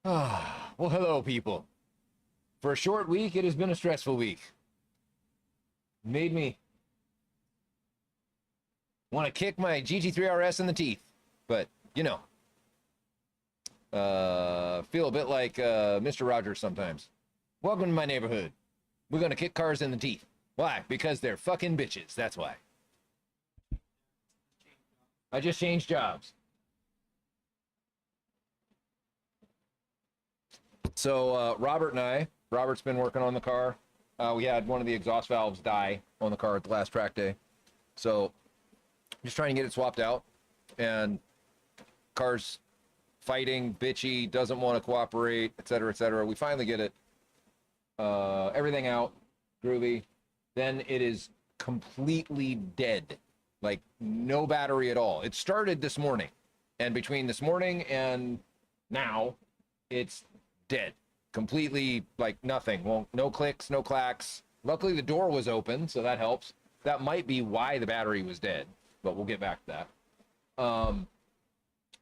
Ah, well, hello, people. For a short week, it has been a stressful week. Made me want to kick my GT3 RS in the teeth, but feel a bit like Mr. Rogers sometimes. Welcome to my neighborhood. We're gonna kick cars in the teeth. Why? Because they're fucking bitches. That's why. I just changed jobs. So Robert's been working on the car. We had one of the exhaust valves die on the car at the last track day. So just trying to get it swapped out. And car's fighting, bitchy, doesn't want to cooperate, etc., etc. We finally get it, everything out, groovy. Then it is completely dead. Like, no battery at all. It started this morning. And between this morning and now, it's dead. Completely, like, nothing. Well, no clicks, no clacks. Luckily, the door was open, so that helps. That might be why the battery was dead, but we'll get back to that.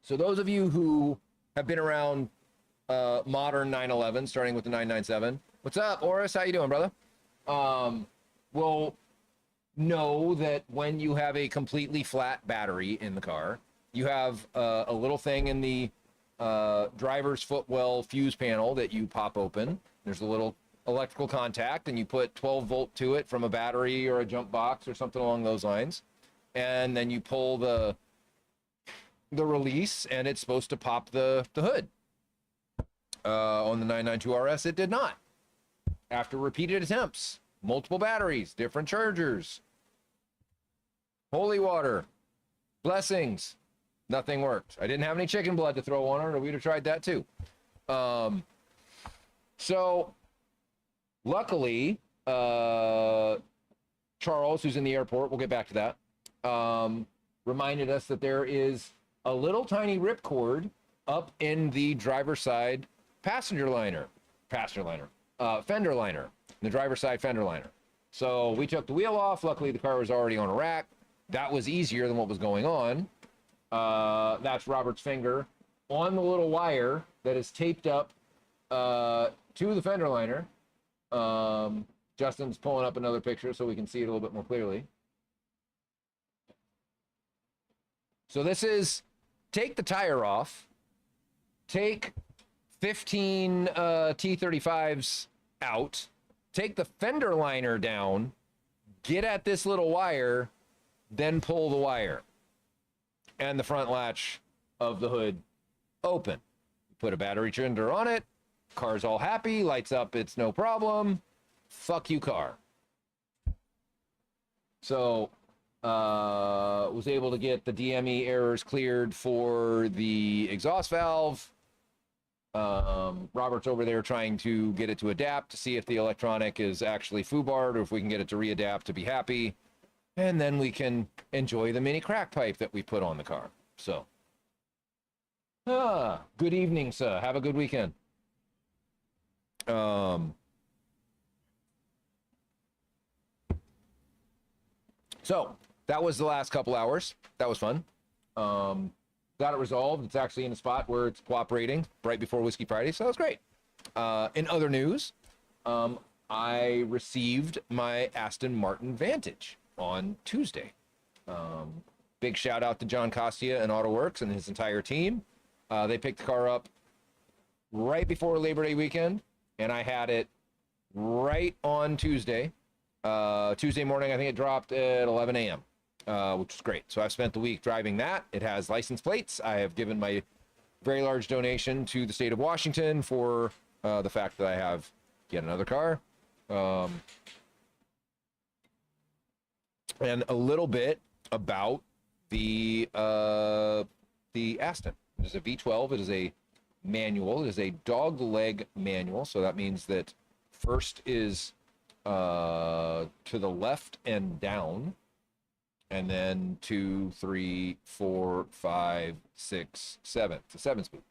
So those of you who have been around modern 911, starting with the 997, what's up, Oris? How you doing, brother? Will know that when you have a completely flat battery in the car, you have a little thing in the driver's footwell fuse panel that you pop open. There's a little electrical contact, and you put 12 volt to it from a battery or a jump box or something along those lines, and then you pull the release, and it's supposed to pop the hood. On the 992 RS, it did not. After repeated attempts, multiple batteries, different chargers, holy water, blessings, nothing worked. I didn't have any chicken blood to throw on her, or we'd have tried that too. So luckily, Charles, who's in the airport, we'll get back to that, reminded us that there is a little tiny ripcord up in the driver's side fender liner, the driver's side fender liner. So we took the wheel off. Luckily, the car was already on a rack. That was easier than what was going on. That's Robert's finger on the little wire that is taped up to the fender liner. Justin's pulling up another picture so we can see it a little bit more clearly. So this is, take the tire off, take 15 T35s out, take the fender liner down, get at this little wire, then pull the wire. And the front latch of the hood open. Put a battery charger on it, car's all happy, lights up, it's no problem. Fuck you, car. So was able to get the DME errors cleared for the exhaust valve. Robert's over there trying to get it to adapt to see if the electronic is actually foobarred, or if we can get it to readapt to be happy. And then we can enjoy the mini crack pipe that we put on the car. So, good evening, sir. Have a good weekend. So that was the last couple hours. That was fun. Got it resolved. It's actually in a spot where it's cooperating right before Whiskey Friday, so that was great. In other news, I received my Aston Martin Vantage on Tuesday. Big shout out to John Costia and AutoWorks and his entire team. They picked the car up right before Labor Day weekend, and I had it right on Tuesday. Tuesday morning, I think it dropped at 11 a.m., which is great. So I've spent the week driving that. It has license plates. I have given my very large donation to the state of Washington for the fact that I have yet another car. And a little bit about the Aston. It is a V12. It is a manual. It is a dog leg manual. So that means that first is to the left and down, and then 2, 3, 4, 5, 6, 7. It's a 7-speed.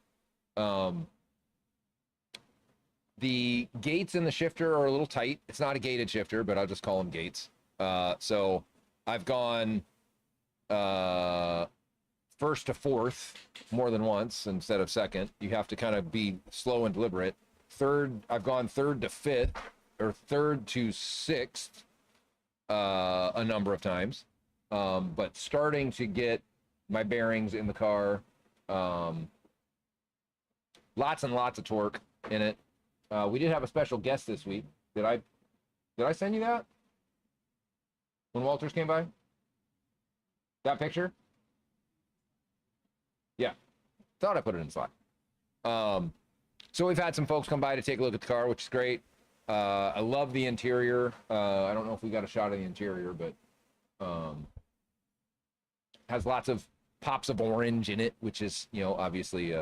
The gates in the shifter are a little tight. It's not a gated shifter, but I'll just call them gates. So I've gone first to fourth more than once instead of second. You have to kind of be slow and deliberate. Third, I've gone third to fifth or third to sixth a number of times. But starting to get my bearings in the car. Lots and lots of torque in it. We did have a special guest this week. Did I send you that when Walters came by? That picture? Yeah, thought I put it in slide. So we've had some folks come by to take a look at the car, which is great. I love the interior. I don't know if we got a shot of the interior, but has lots of pops of orange in it, which is, you know, obviously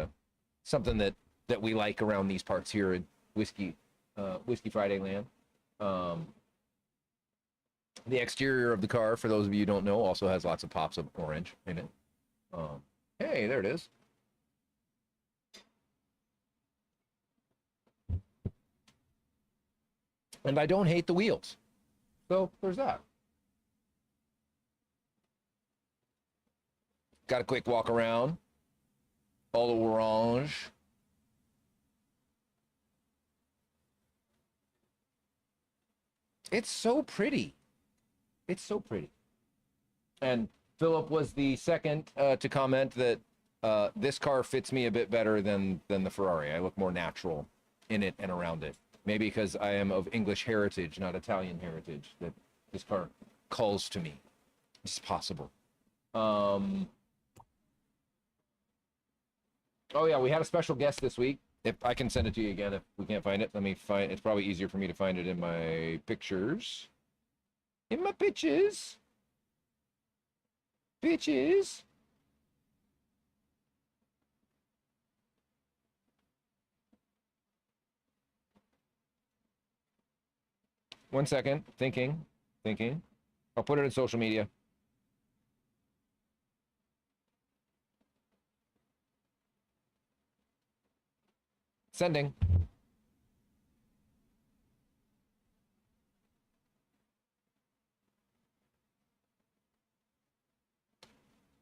something that we like around these parts here in Whiskey Friday land. The exterior of the car, for those of you who don't know, also has lots of pops of orange in it. Hey, there it is. And I don't hate the wheels. So there's that. Got a quick walk around. All the orange. It's so pretty. It's so pretty. And Philip was the second to comment that this car fits me a bit better than the Ferrari. I look more natural in it and around it. Maybe because I am of English heritage, not Italian heritage, that this car calls to me. It's possible. Oh yeah, we had a special guest this week. If I can send it to you again, if we can't find it, let me find. It's probably easier for me to find it in my pictures. In my pictures. Bitches. One second. Thinking. I'll put it in social media. Sending.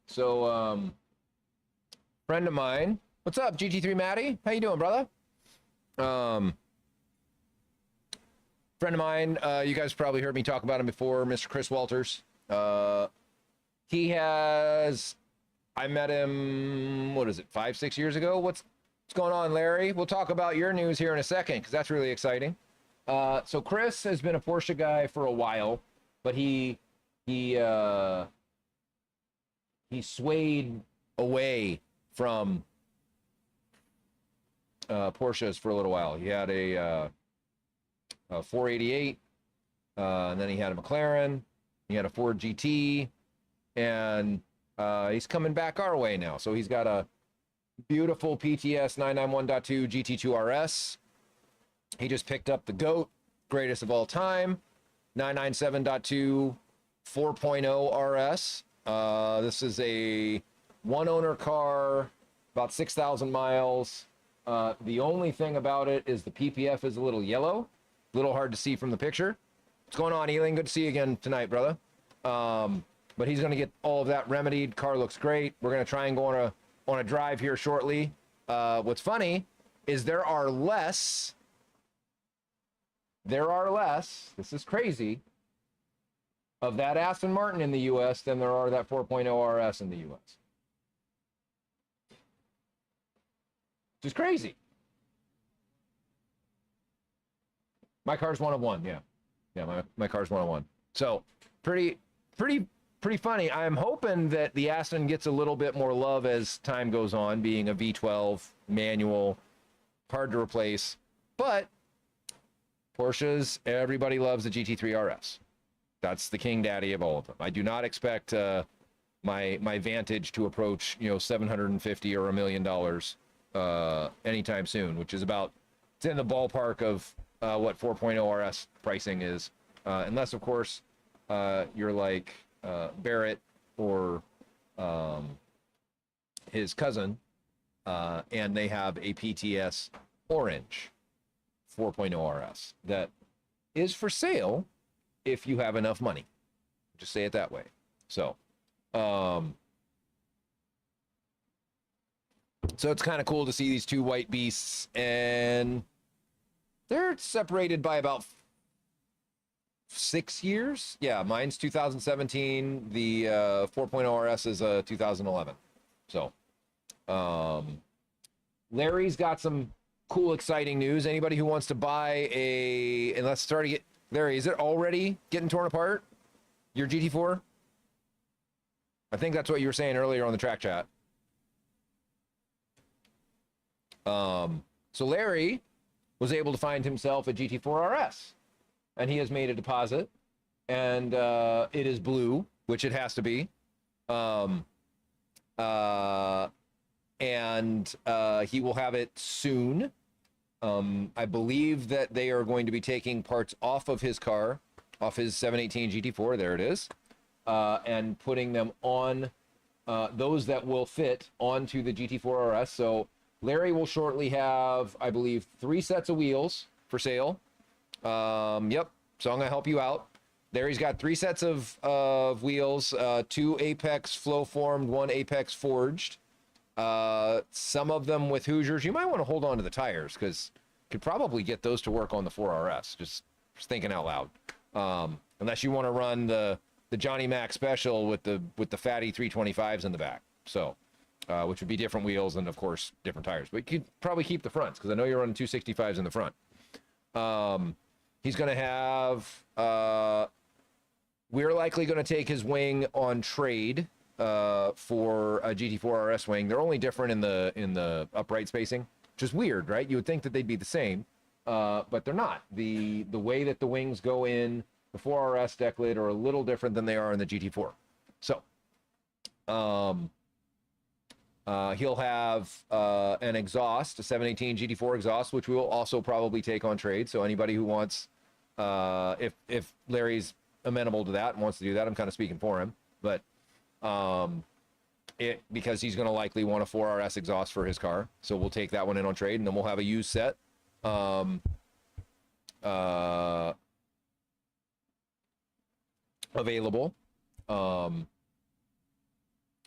So, friend of mine. What's up, GT3 Matty? How you doing, brother? Friend of mine, you guys probably heard me talk about him before, Mr. Chris Walters. He has, I met him, what is it, 5-6 years ago? What's going on, Larry? We'll talk about your news here in a second, because that's really exciting. So Chris has been a Porsche guy for a while, but he swayed away from Porsches for a little while. He had a 488, and then he had a McLaren. He had a Ford GT, and he's coming back our way now. So he's got a beautiful PTS 991.2 GT2 RS. He just picked up the GOAT, greatest of all time, 997.2 4.0 RS. This is a one-owner car, about 6,000 miles. The only thing about it is the PPF is a little yellow, a little hard to see from the picture. What's going on, Ealing? Good to see you again tonight, brother. But he's going to get all of that remedied. Car looks great. We're going to try and go on a drive here shortly. What's funny is there are less, this is crazy, of that Aston Martin in the US than there are that 4.0 RS in the US. Which is crazy. My car's one of one, yeah. Yeah, my car's one of one. So pretty funny. I'm hoping that the Aston gets a little bit more love as time goes on, being a V12 manual, hard to replace. But Porsches, everybody loves the GT3 RS. That's the king daddy of all of them. I do not expect my Vantage to approach, you know, $750 or $1 million anytime soon, which is about, it's in the ballpark of what 4.0 RS pricing is, unless of course you're like Barrett or his cousin, and they have a PTS Orange 4.0 RS that is for sale if you have enough money. Just say it that way. So So it's kind of cool to see these two white beasts, and they're separated by about 6 years. Yeah, mine's 2017. The 4.0 RS is 2011. So, Larry's got some cool, exciting news. Anybody who wants to buy and let's start to get, Larry, is it already getting torn apart? Your GT4? I think that's what you were saying earlier on the track chat. So Larry was able to find himself a GT4 RS, and he has made a deposit, and it is blue, which it has to be. And he will have it soon. I believe that they are going to be taking parts off of his car, off his 718 GT4, there it is, and putting them on those that will fit onto the GT4 RS. So Larry will shortly have, I believe, 3 sets of wheels for sale. Yep, so I'm going to help you out. Larry's got 3 sets of wheels, 2 Apex flow formed, 1 Apex forged. Some of them with Hoosiers. You might want to hold on to the tires because could probably get those to work on the 4RS. Just thinking out loud. Unless you want to run the Johnny Mac special with the fatty 325s in the back. So, which would be different wheels and of course different tires. But you could probably keep the fronts because I know you're running 265s in the front. He's going to have. We're likely going to take his wing on trade. For a GT4 RS wing. They're only different in the upright spacing, which is weird, right? You would think that they'd be the same, but they're not. The way that the wings go in the 4RS deck lid are a little different than they are in the GT4. So, he'll have an exhaust, a 718 GT4 exhaust, which we will also probably take on trade. So anybody who wants, if Larry's amenable to that and wants to do that, I'm kind of speaking for him, but because he's going to likely want a 4RS exhaust for his car. So we'll take that one in on trade, and then we'll have a used set. Available.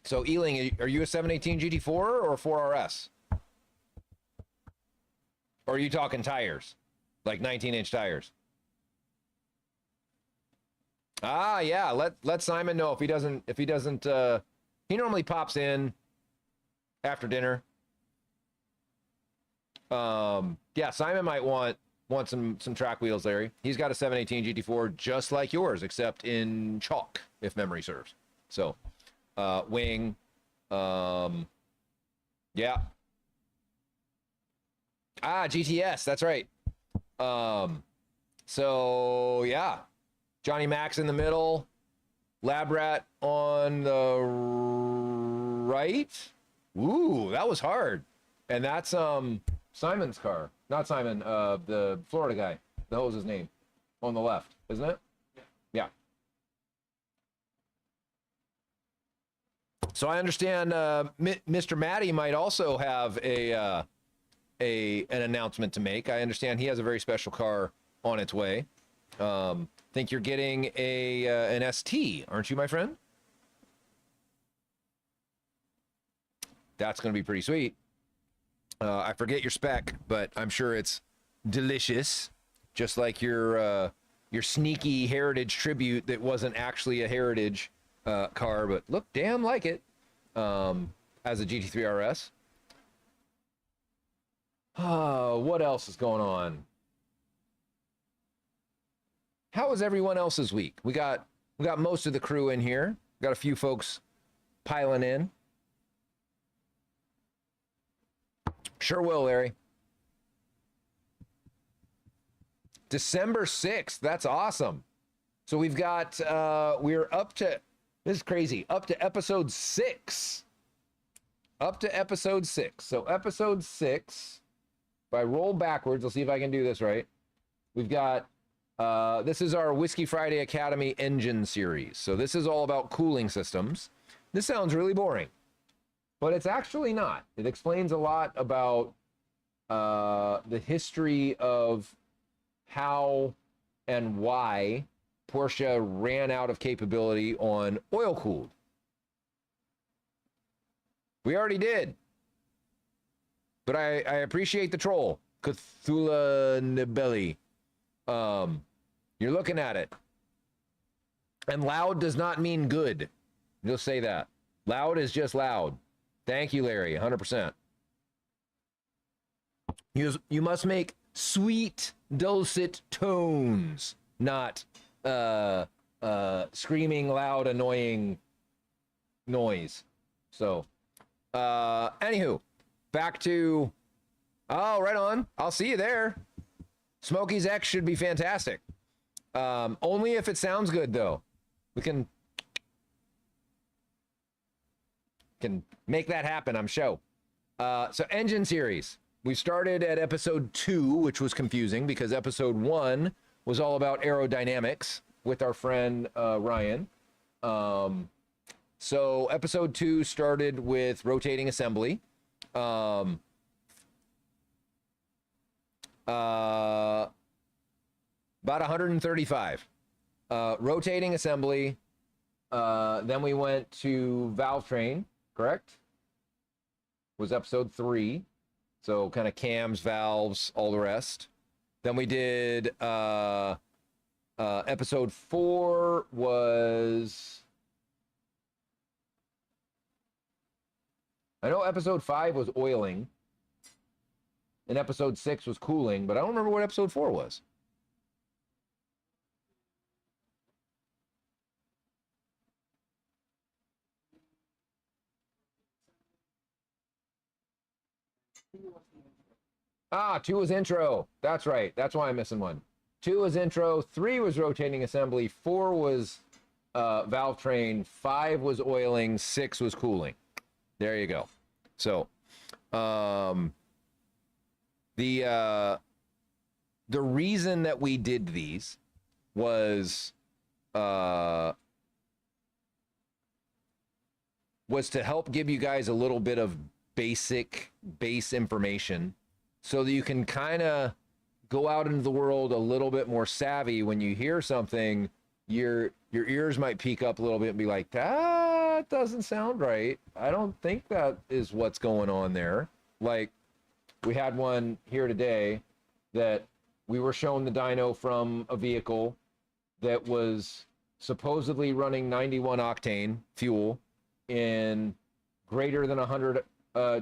So Ealing, are you a 718 GT4 or 4RS? Or are you talking tires? Like 19-inch tires? Ah, yeah. Let Simon know if he doesn't. He normally pops in after dinner. Yeah, Simon might want some track wheels, Larry. He's got a 718 GT4 just like yours, except in chalk, if memory serves. So, wing, yeah. Ah, GTS. That's right. So yeah. Johnny Max in the middle, Lab Rat on the right. Ooh, that was hard. And that's Simon's car. Not Simon, the Florida guy. The hell was his name? On the left, isn't it? Yeah. So I understand Mr. Matty might also have an announcement to make. I understand he has a very special car on its way. Think you're getting an ST, aren't you, my friend? That's going to be pretty sweet. I forget your spec, but I'm sure it's delicious, just like your sneaky Heritage Tribute that wasn't actually a Heritage car, but looked damn like it as a GT3 RS. What else is going on? How was everyone else's week? We got most of the crew in here. Got a few folks piling in. Sure will, Larry. December 6th. That's awesome. So we've got we're up to, this is crazy, up to episode 6. Up to episode 6. So episode 6, if I roll backwards, I'll see if I can do this right. We've got this is our Whiskey Friday Academy engine series. So this is all about cooling systems. This sounds really boring, but it's actually not. It explains a lot about the history of how and why Porsche ran out of capability on oil-cooled. We already did. But I appreciate the troll, Cthulhu Nibeli. You're looking at it. And loud does not mean good. You'll say that. Loud is just loud. Thank you, Larry, 100%. You must make sweet, dulcet tones, not screaming, loud, annoying noise. So, anywho, back to, oh, right on. I'll see you there. Smokey's X should be fantastic. Only if it sounds good, though. We can make that happen, I'm sure. So engine series. We started at episode 2, which was confusing because episode 1 was all about aerodynamics with our friend Ryan. So episode 2 started with rotating assembly. About 135. Rotating assembly. Then we went to valve train, correct? Was episode 3. So kind of cams, valves, all the rest. Then we did episode 4 was, I know episode 5 was oiling. And episode 6 was cooling, but I don't remember what episode 4 was. Ah, 2 was intro. That's right. That's why I'm missing one. 2 was intro. 3 was rotating assembly. 4 was valve train. 5 was oiling. 6 was cooling. There you go. So, the reason that we did these was to help give you guys a little bit of base information so that you can kind of go out into the world a little bit more savvy. When you hear something, your ears might peak up a little bit and be like, that doesn't sound right. I don't think that is what's going on there. Like, we had one here today that we were shown the dyno from a vehicle that was supposedly running 91 octane fuel in greater than 100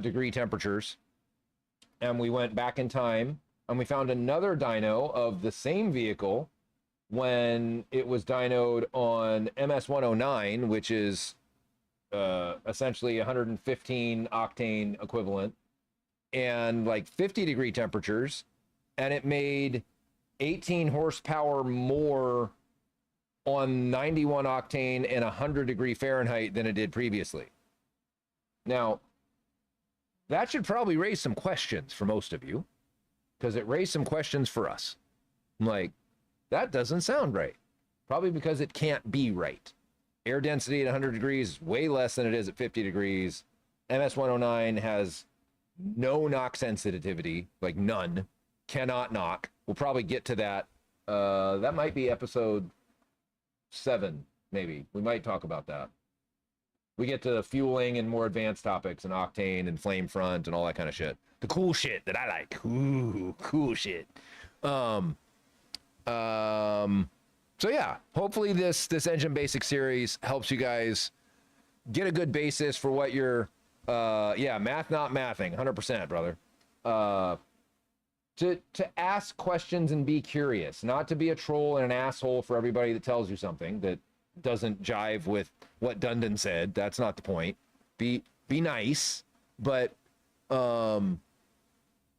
degree temperatures. And we went back in time and we found another dyno of the same vehicle when it was dynoed on MS-109, which is essentially 115 octane equivalent, and like 50 degree temperatures, and it made 18 horsepower more on 91 octane and 100 degree Fahrenheit than it did previously. Now, that should probably raise some questions for most of you, because it raised some questions for us. I'm like, that doesn't sound right. Probably because it can't be right. Air density at 100 degrees is way less than it is at 50 degrees. MS-109 has no knock sensitivity, like none. Cannot knock. We'll probably get to that. That might be episode 7, maybe. We might talk about that. We get to fueling and more advanced topics and octane and flame front and all that kind of shit. The cool shit that I like. Ooh, cool shit. So yeah, hopefully this engine basic series helps you guys get a good basis for what you're yeah, math not mathing, 100%, brother. To ask questions and be curious, not to be a troll and an asshole for everybody that tells you something that doesn't jive with what Dundon said. That's not the point. Be nice, but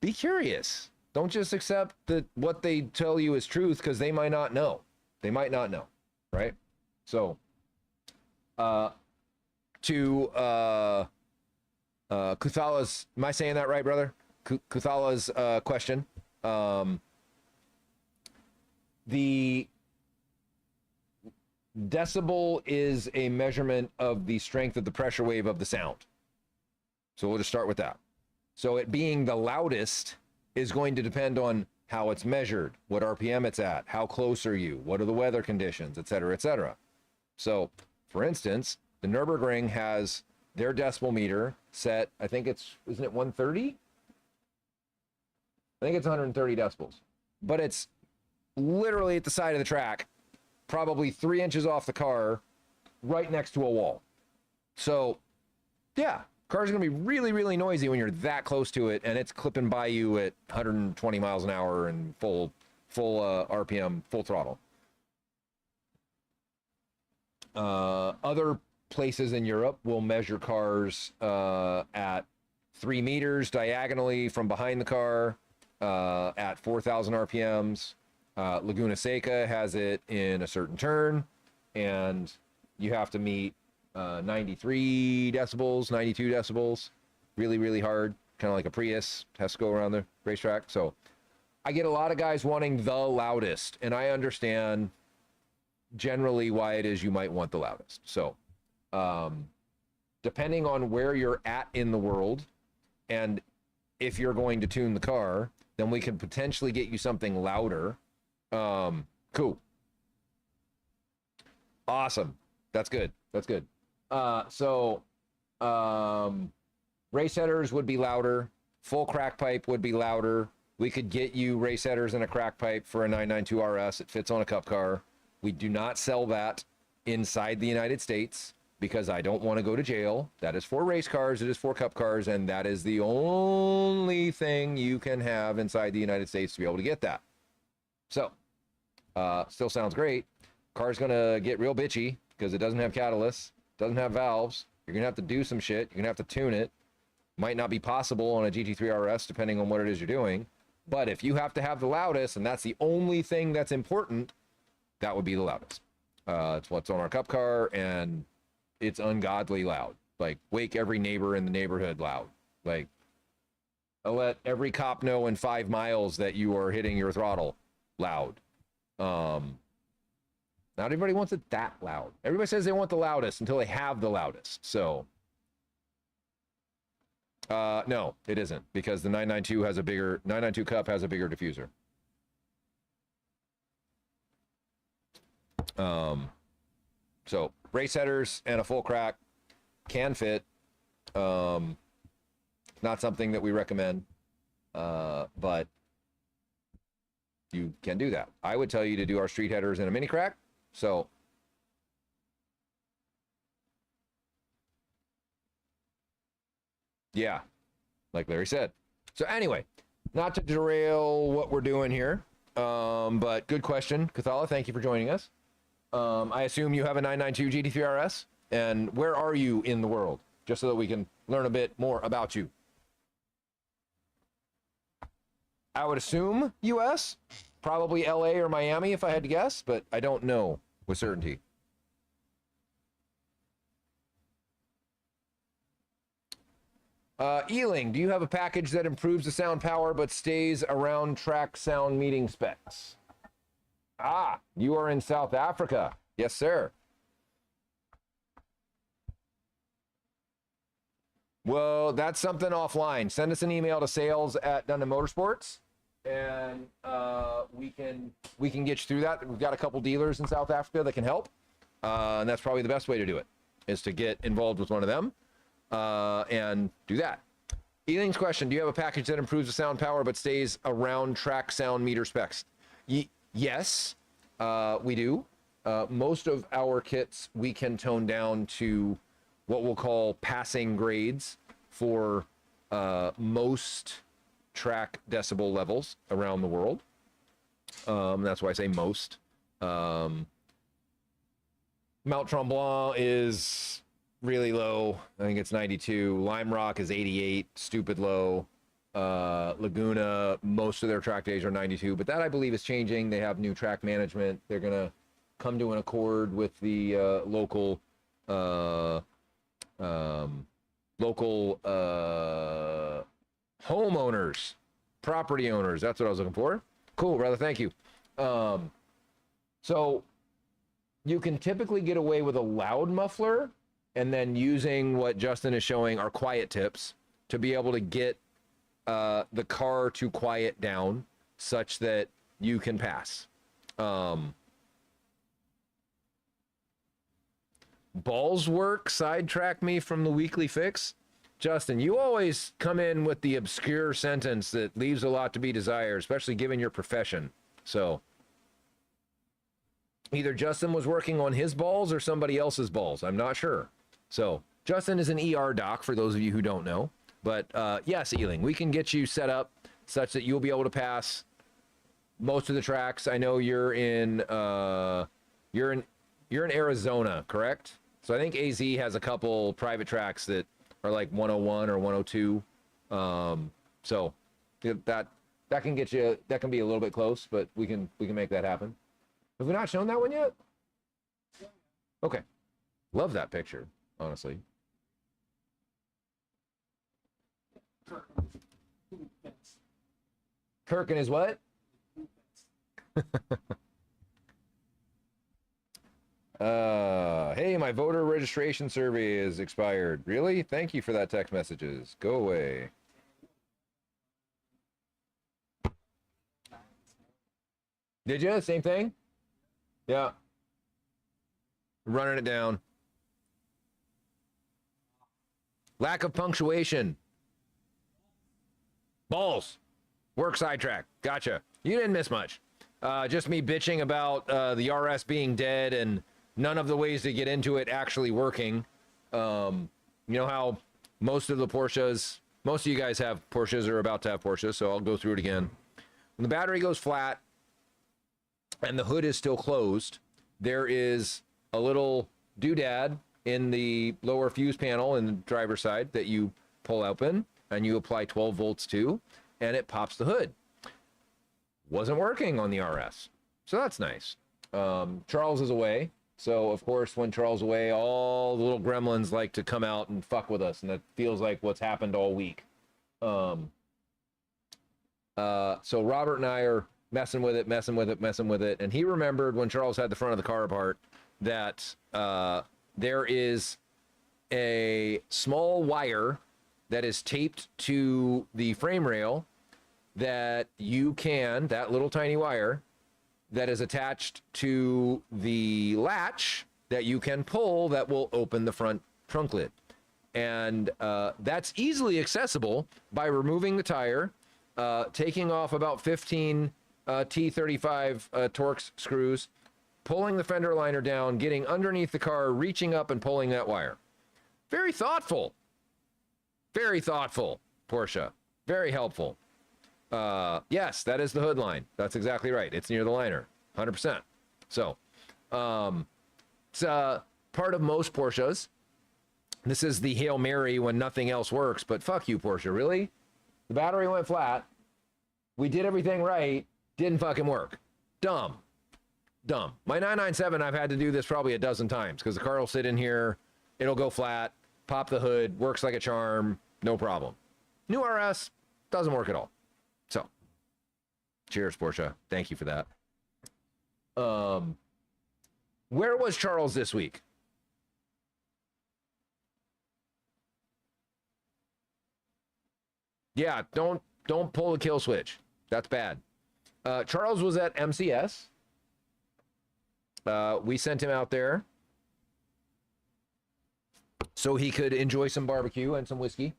be curious. Don't just accept that what they tell you is truth, because they might not know. They might not know, right? So, to Kuthala's, am I saying that right, brother? Kuthala's question. The decibel is a measurement of the strength of the pressure wave of the sound. So we'll just start with that. So it being the loudest is going to depend on how it's measured, what RPM it's at, how close are you, what are the weather conditions, etc., etc. So, for instance, the Nürburgring has their decibel meter set, I think it's, isn't it 130? I think it's 130 decibels, but it's literally at the side of the track, probably 3 inches off the car, right next to a wall. So, yeah, car's gonna be really, really noisy when you're that close to it, and it's clipping by you at 120 miles an hour and full RPM, full throttle. Other places in Europe will measure cars at 3 meters diagonally from behind the car at 4,000 RPMs. Laguna Seca has it in a certain turn, and you have to meet 93 decibels, 92 decibels. Really, really hard. Kind of like a Prius has to go around the racetrack. So I get a lot of guys wanting the loudest, and I understand generally why it is you might want the loudest. So depending on where you're at in the world, and if you're going to tune the car, then we can potentially get you something louder. Cool. Awesome. That's good. That's good. Race headers would be louder. Full crack pipe would be louder. We could get you race headers and a crack pipe for a 992 RS. It fits on a cup car. We do not sell that inside the United States because I don't want to go to jail. That is for race cars. It is for cup cars. And that is the only thing you can have inside the United States to be able to get that. So, still sounds great. Car's going to get real bitchy because it doesn't have catalysts, doesn't have valves. You're going to have to do some shit. You're going to have to tune it. Might not be possible on a GT3 RS depending on what it is you're doing. But if you have to have the loudest, and that's the only thing that's important, that would be the loudest. It's what's on our cup car, and it's ungodly loud. Like, wake every neighbor in the neighborhood loud. Like, I'll let every cop know in 5 miles that you are hitting your throttle loud. Not everybody wants it that loud. Everybody says they want the loudest until they have the loudest. So, no, it isn't, because the 992 Cup has a bigger diffuser. So race headers and a full crack can fit. Not something that we recommend, but you can do that. I would tell you to do our street headers in a mini crack. So yeah, like Larry said. So anyway, not to derail what we're doing here, but good question, Kathala. Thank you for joining us. I assume you have a 992 GT3 RS, and where are you in the world? Just so that we can learn a bit more about you. I would assume US, probably LA or Miami if I had to guess, but I don't know with certainty. Ealing, do you have a package that improves the sound power but stays around track sound meeting specs? Ah, you are in South Africa. Yes, sir. Well, that's something offline. Send us an email to sales@Dundon Motorsports, and we can get you through that. We've got a couple dealers in South Africa that can help, and that's probably the best way to do it, is to get involved with one of them and do that. Ealing's question, do you have a package that improves the sound power but stays around track sound meter specs? Yes, we do. Most of our kits we can tone down to what we'll call passing grades for most track decibel levels around the world. That's why I say most. Mount Tremblant is really low. I think it's 92. Lime Rock is 88, stupid low. Laguna, most of their track days are 92, but that I believe is changing. They have new track management. They're gonna come to an accord with the local homeowners, property owners. That's what I was looking for. Cool, brother. Thank you. So you can typically get away with a loud muffler and then using what Justin is showing are quiet tips to be able to get the car to quiet down such that you can pass. Ballswork sidetracked me from the weekly fix. Justin, you always come in with the obscure sentence that leaves a lot to be desired, especially given your profession. So either Justin was working on his balls or somebody else's balls. I'm not sure. So Justin is an ER doc, for those of you who don't know. But yes, Ealing, we can get you set up such that you'll be able to pass most of the tracks. I know you're in Arizona, correct? So I think AZ has a couple private tracks that are like 101 or 102. So that can get you, that can be a little bit close, but we can make that happen. Have we not shown that one yet? Okay. Love that picture, honestly. Kirk and his what? Hey, my voter registration survey is expired. Really? Thank you for that text messages. Go away. Did you? Same thing? Yeah. Running it down. Lack of punctuation. Balls. Work sidetrack. Gotcha. You didn't miss much. Just me bitching about the RS being dead and none of the ways to get into it actually working. You know how most of the Porsches, most of you guys have Porsches or about to have Porsches, so I'll go through it again. When the battery goes flat and the hood is still closed, there is a little doodad in the lower fuse panel in the driver's side that you pull open and you apply 12 volts to, and it pops the hood. Wasn't working on the RS, so that's nice. Charles is away, so of course when Charles is away, all the little gremlins like to come out and fuck with us, and that feels like what's happened all week. So Robert and I are messing with it, and he remembered when Charles had the front of the car apart that there is a small wire that is taped to the frame rail that you can, that little tiny wire that is attached to the latch that you can pull that will open the front trunk lid. And that's easily accessible by removing the tire, taking off about 15 T35 Torx screws, pulling the fender liner down, getting underneath the car, reaching up and pulling that wire. Very thoughtful. Very thoughtful, Porsche. Very helpful. Yes, that is the hood line. That's exactly right. It's near the liner, 100%. So, it's part of most Porsches. This is the Hail Mary when nothing else works, but fuck you, Porsche, really? The battery went flat. We did everything right. Didn't fucking work. Dumb. Dumb. My 997, I've had to do this probably a dozen times because the car will sit in here, it'll go flat, pop the hood, works like a charm, no problem. New RS doesn't work at all. So, cheers, Porsche. Thank you for that. Where was Charles this week? Yeah, don't pull the kill switch. That's bad. Charles was at MCS. We sent him out there so he could enjoy some barbecue and some whiskey.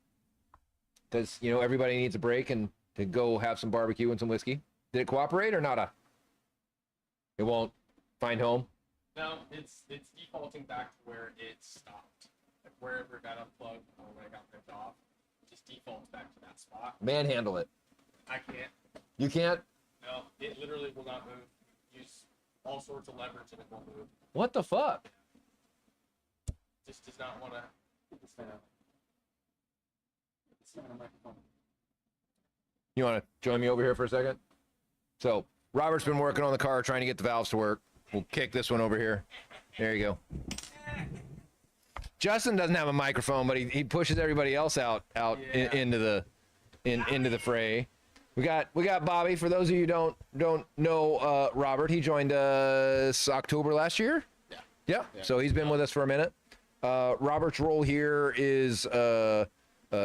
Because, you know, everybody needs a break and to go have some barbecue and some whiskey. Did it cooperate or not? It won't find home? No, it's defaulting back to where it stopped. Like wherever it got unplugged or when it got ripped off, it just defaults back to that spot. Manhandle it. I can't. You can't? No, it literally will not move. Use all sorts of leverage and it won't move. What the fuck? Just does not want to. It's not a microphone. You want to join me over here for a second? So, Robert's been working on the car, trying to get the valves to work. We'll kick this one over here. There you go. Justin doesn't have a microphone, but he pushes everybody else out into the fray. We got Bobby. For those of you who don't know Robert, he joined us October last year. Yeah. So he's been with us for a minute. Robert's role here is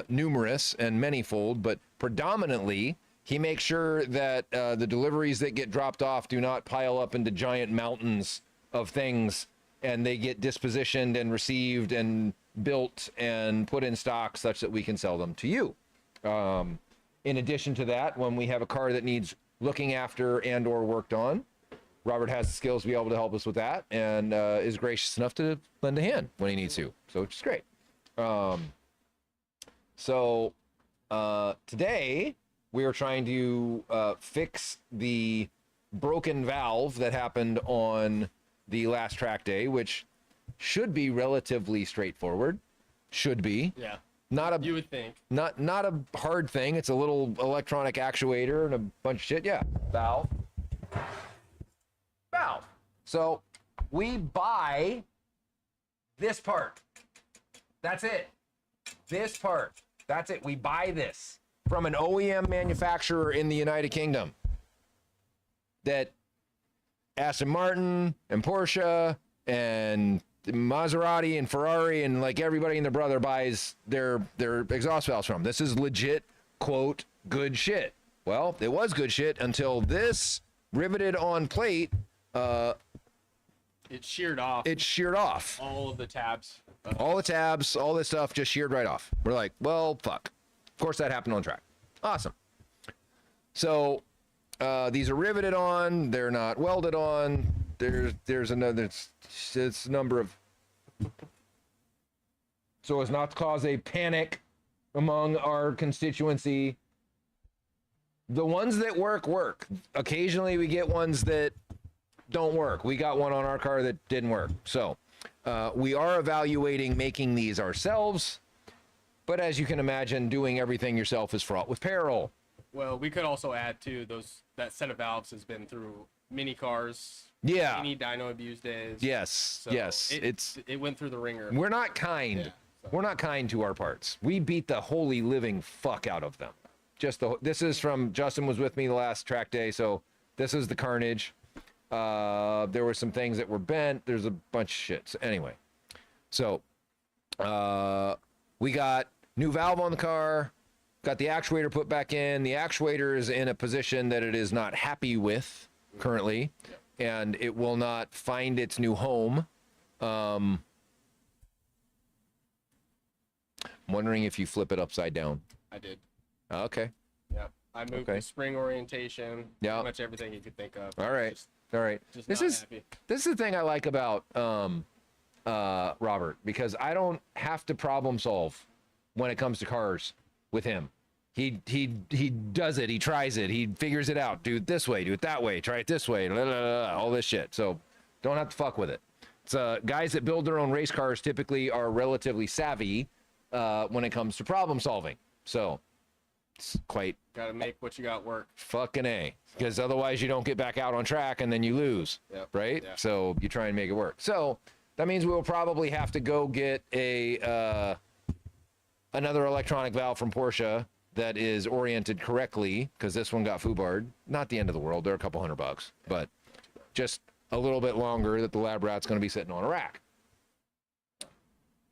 numerous and manyfold, but predominantly he makes sure that the deliveries that get dropped off do not pile up into giant mountains of things and they get dispositioned and received and built and put in stock such that we can sell them to you. In addition to that, when we have a car that needs looking after and or worked on, Robert has the skills to be able to help us with that, and is gracious enough to lend a hand when he needs to, so which is great. Today we are trying to fix the broken valve that happened on the last track day, which should be relatively straightforward. Should be. Yeah. You would think. Not a hard thing. It's a little electronic actuator and a bunch of shit. Yeah. Valve. So we buy this part. That's it. This part. That's it. We buy this from an OEM manufacturer in the United Kingdom that Aston Martin and Porsche and Maserati and Ferrari and like everybody and their brother buys their exhaust valves from. This is legit, quote, good shit. Well, it was good shit until this riveted on plate it sheared off. It sheared off. All of the tabs. All the tabs, all this stuff just sheared right off. We're like, well, fuck. Of course that happened on track. Awesome. So these are riveted on. They're not welded on. There's another, it's a number of, so as not to cause a panic among our constituency. The ones that work. Occasionally we get ones that don't work. We got one on our car that didn't work. So we are evaluating making these ourselves, but as you can imagine, doing everything yourself is fraught with peril. Well, we could also add too, that set of valves has been through mini cars. Yeah. Mini dyno abuse days. Yes. So yes. It went through the ringer. We're not kind. Yeah, so. We're not kind to our parts. We beat the holy living fuck out of them. This is from, Justin was with me the last track day, so this is the carnage. There were some things that were bent. There's a bunch of shit. So anyway, so we got new valve on the car, got the actuator put back in. The actuator is in a position that it is not happy with currently, and it will not find its new home. I'm wondering if you flip it upside down. I did. Okay. Yeah. I moved the spring orientation. Yeah. Pretty much everything you could think of. All right. All right. This is the thing I like about Robert, because I don't have to problem solve when it comes to cars with him. He does it. He tries it. He figures it out. Do it this way. Do it that way. Try it this way. Blah, blah, blah, all this shit. So don't have to fuck with it. It's guys that build their own race cars typically are relatively savvy when it comes to problem solving. So it's quite. Got to make what you got work. Fucking A. Because otherwise you don't get back out on track and then you lose. Yep. Right? Yeah. So you try and make it work. So that means we'll probably have to go get a another electronic valve from Porsche that is oriented correctly, because this one got foobarred. Not the end of the world. They're a couple $100, but just a little bit longer that the lab rat's going to be sitting on a rack.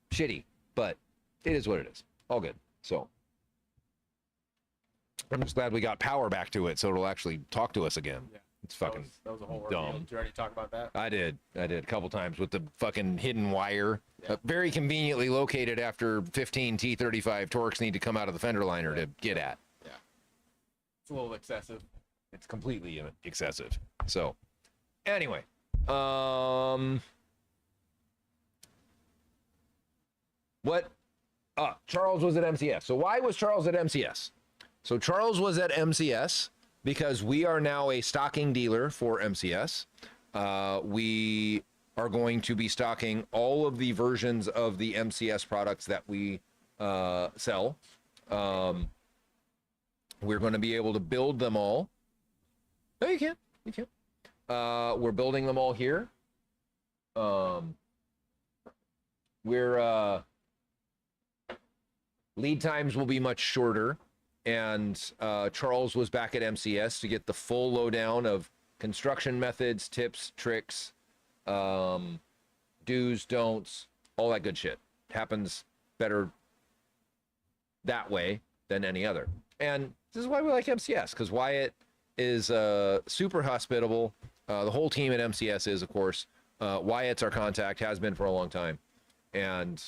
Shitty, but it is what it is. All good. So I'm just glad we got power back to it, so it'll actually talk to us again. Yeah. It's fucking that was a whole dumb. Ordeal. Did you already talk about that? I did a couple times with the fucking hidden wire. Yeah. Very conveniently located after 15 T35 Torx need to come out of the fender liner to get at. Yeah. It's a little excessive. It's completely excessive. So, anyway. Charles was at MCS. So why was Charles at MCS? So Charles was at MCS because we are now a stocking dealer for MCS. We are going to be stocking all of the versions of the MCS products that we sell. We're going to be able to build them all. No, you can. You can. We're building them all here. Lead times will be much shorter. And Charles was back at MCS to get the full lowdown of construction methods, tips, tricks, do's, don'ts, all that good shit. Happens better that way than any other. And this is why we like MCS, because Wyatt is super hospitable. The whole team at MCS is, of course. Wyatt's our contact, has been for a long time. and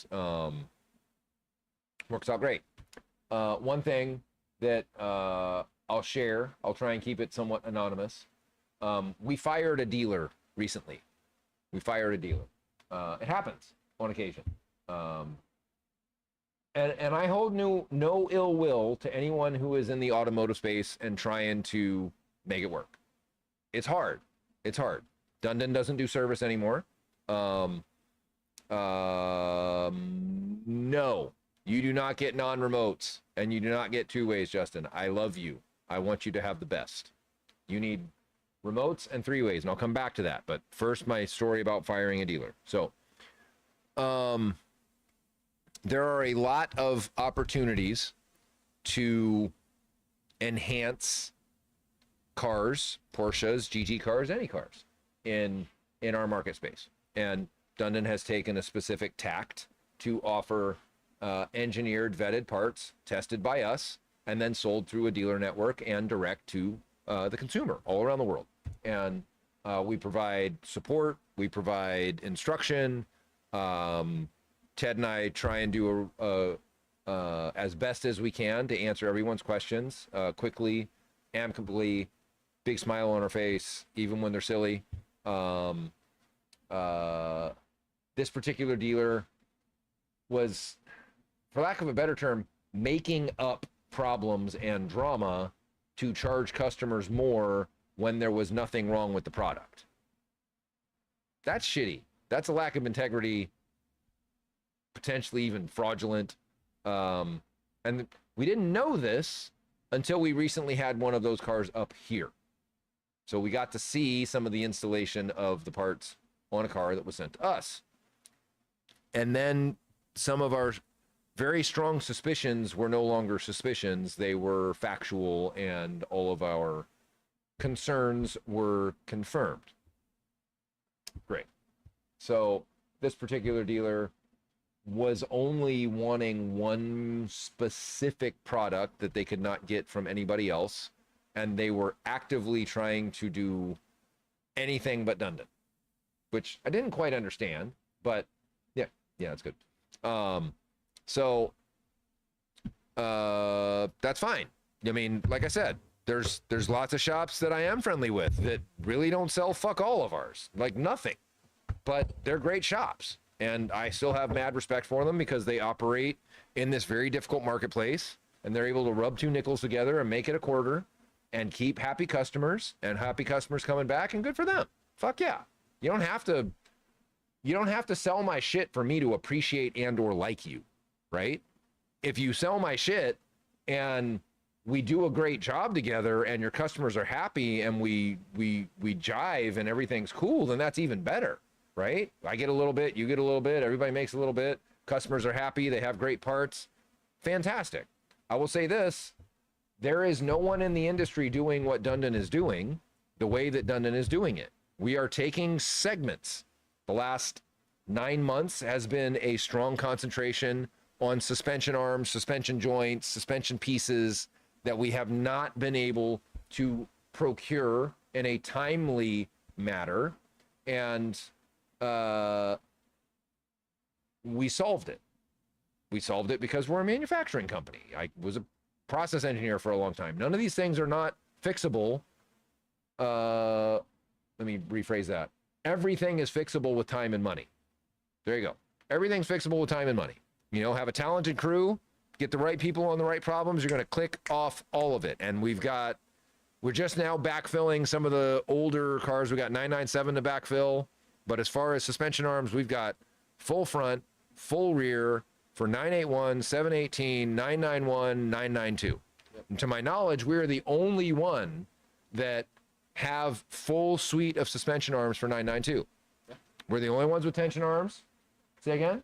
works out great. One thing that I'll share, I'll try and keep it somewhat anonymous. We fired a dealer recently. We fired a dealer. It happens on occasion. And I hold no ill will to anyone who is in the automotive space and trying to make it work. It's hard. It's hard. Dundon doesn't do service anymore. No, you do not get non-remotes, and you do not get two-ways, Justin. I love you. I want you to have the best. You need remotes and three-ways, and I'll come back to that. But first, my story about firing a dealer. So, there are a lot of opportunities to enhance cars, Porsches, GT cars, any cars in our market space. And Dundon has taken a specific tact to offer engineered, vetted parts tested by us and then sold through a dealer network and direct to the consumer all around the world. And we provide support, we provide instruction. Ted and I try and do as best as we can to answer everyone's questions quickly, amicably, big smile on our face, even when they're silly. This particular dealer was, for lack of a better term, making up problems and drama to charge customers more when there was nothing wrong with the product. That's shitty. That's a lack of integrity, potentially even fraudulent. And we didn't know this until we recently had one of those cars up here. So we got to see some of the installation of the parts on a car that was sent to us. And then some of our very strong suspicions were no longer suspicions. They were factual, and all of our concerns were confirmed. Great. So this particular dealer was only wanting one specific product that they could not get from anybody else, and they were actively trying to do anything but Dundon, which I didn't quite understand, but yeah, that's good. So that's fine. I mean, like I said, there's lots of shops that I am friendly with that really don't sell fuck all of ours, like nothing, but they're great shops. And I still have mad respect for them because they operate in this very difficult marketplace, and they're able to rub two nickels together and make it a quarter and keep happy customers, and happy customers coming back, and good for them. Fuck yeah. You don't have to sell my shit for me to appreciate and or like you, right? If you sell my shit and we do a great job together and your customers are happy and we jive and everything's cool, then that's even better. Right? I get a little bit, you get a little bit, everybody makes a little bit. Customers are happy, they have great parts. Fantastic. I will say this, there is no one in the industry doing what Dundon is doing the way that Dundon is doing it. We are taking segments. The last 9 months has been a strong concentration on suspension arms, suspension joints, suspension pieces that we have not been able to procure in a timely manner. And we solved it. We solved it because we're a manufacturing company. I was a process engineer for a long time. None of these things are not fixable. Let me rephrase that. Everything is fixable with time and money. There you go. Everything's fixable with time and money. You know, have a talented crew, get the right people on the right problems, you're going to click off all of it. And we're just now backfilling some of the older cars. We got 997 to backfill. But as far as suspension arms, we've got full front, full rear for 981, 718, 991, 992. Yep. And to my knowledge, we're the only one that have full suite of suspension arms for 992. Yep. We're the only ones with tension arms. Say again?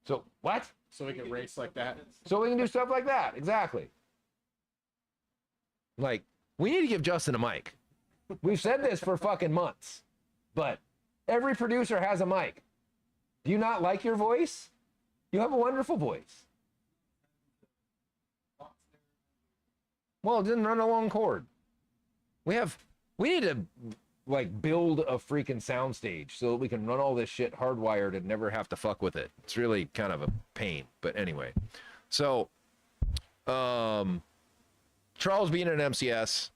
So what? So we can race like that. So we can do stuff like that. Exactly. Like, we need to give Justin a mic. We've said this for fucking months, but every producer has a mic. Do you not like your voice? You have a wonderful voice. Well, it didn't run a long cord. We need to like build a freaking soundstage so that we can run all this shit hardwired and never have to fuck with it. It's really kind of a pain, but anyway. So, Charles being an MCS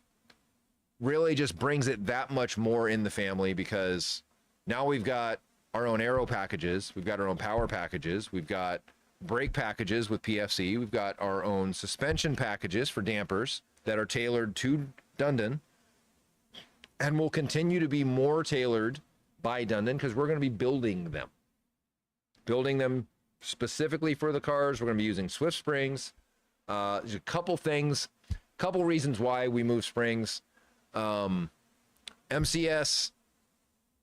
really just brings it that much more in the family, because now we've got our own aero packages, we've got our own power packages, we've got brake packages with PFC, we've got our own suspension packages for dampers that are tailored to Dundon, and will continue to be more tailored by Dundon because we're going to be building them specifically for the cars. We're going to be using Swift springs. There's a couple reasons why we move springs. MCS,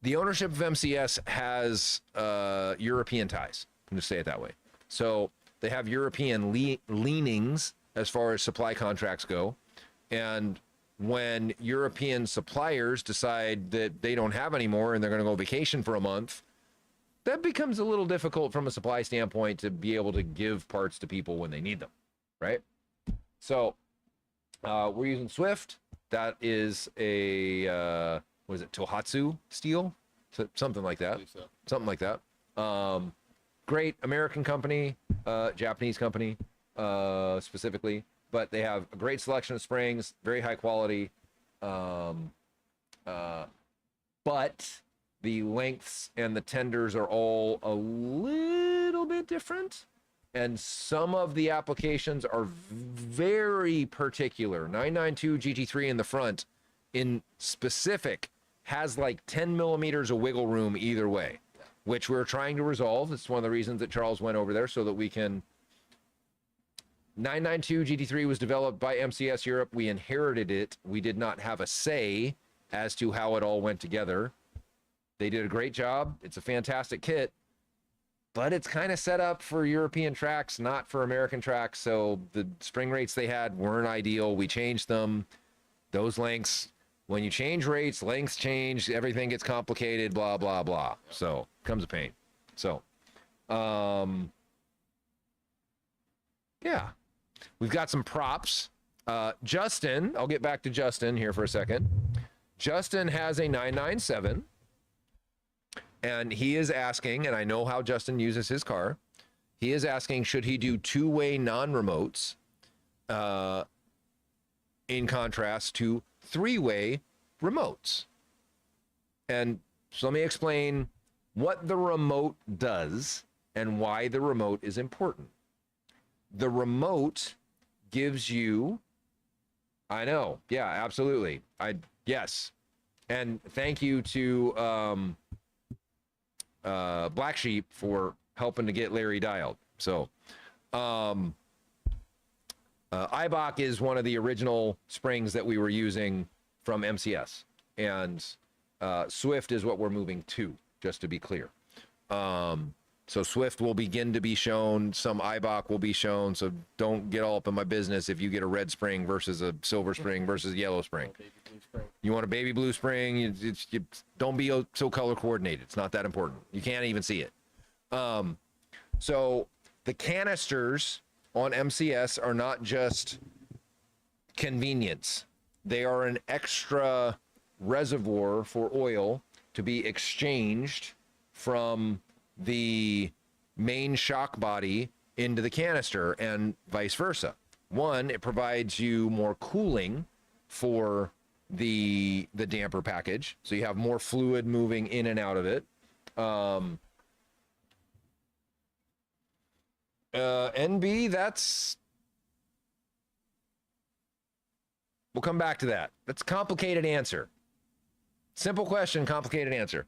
the ownership of MCS has European ties. I'm just say it that way. So they have European leanings as far as supply contracts go, and when European suppliers decide that they don't have any more and they're going to go vacation for a month, that becomes a little difficult from a supply standpoint to be able to give parts to people when they need them, right? So we're using Swift. That is a, what is it, Tohatsu steel? So, something like that. So. Something like that. Great American company, Japanese company specifically. But they have a great selection of springs, very high quality. But the lengths and the tenders are all a little bit different. And some of the applications are very particular. 992 GT3 in the front, in specific, has like 10 millimeters of wiggle room either way, which we're trying to resolve. It's one of the reasons that Charles went over there, so that we can... 992 GT3 was developed by MCS Europe. We inherited it. We did not have a say as to how it all went together. They did a great job. It's a fantastic kit, but it's kind of set up for European tracks, not for American tracks. So the spring rates they had weren't ideal. We changed them. Those lengths, when you change rates, lengths change, everything gets complicated, blah, blah, blah. So comes a pain. So, yeah. We've got some props. Justin, I'll get back to Justin here for a second. Justin has a 997, and he is asking, and I know how Justin uses his car, he is asking, should he do two-way non-remotes in contrast to three-way remotes? And so let me explain what the remote does and why the remote is important. The remote gives you, I know, yeah, absolutely. Yes. And thank you to Black Sheep for helping to get Larry dialed. So, Ibach is one of the original springs that we were using from MCS, and Swift is what we're moving to, just to be clear. So Swift will begin to be shown. Some Ibach will be shown. So don't get all up in my business if you get a red spring versus a silver spring versus a yellow spring. You want a baby blue spring, you don't be so color coordinated. It's not that important. You can't even see it. So the canisters on MCS are not just convenience. They are an extra reservoir for oil to be exchanged from the main shock body into the canister, and vice versa. One, it provides you more cooling for the damper package, so you have more fluid moving in and out of it. NB, we'll come back to that. That's a complicated answer. Simple question, complicated answer.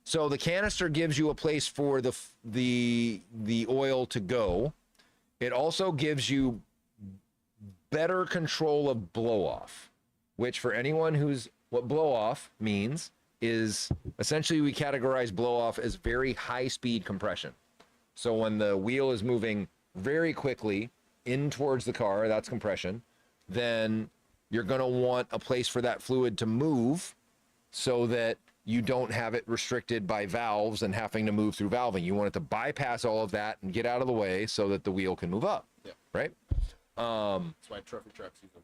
So the canister gives you a place for the oil to go. It also gives you better control of blow off, which for anyone what blow off means is essentially we categorize blow off as very high speed compression. So when the wheel is moving very quickly in towards the car, that's compression, then you're going to want a place for that fluid to move so that you don't have it restricted by valves and having to move through valving. You want it to bypass all of that and get out of the way so that the wheel can move up. Yeah. Right? That's why trophy trucks use them.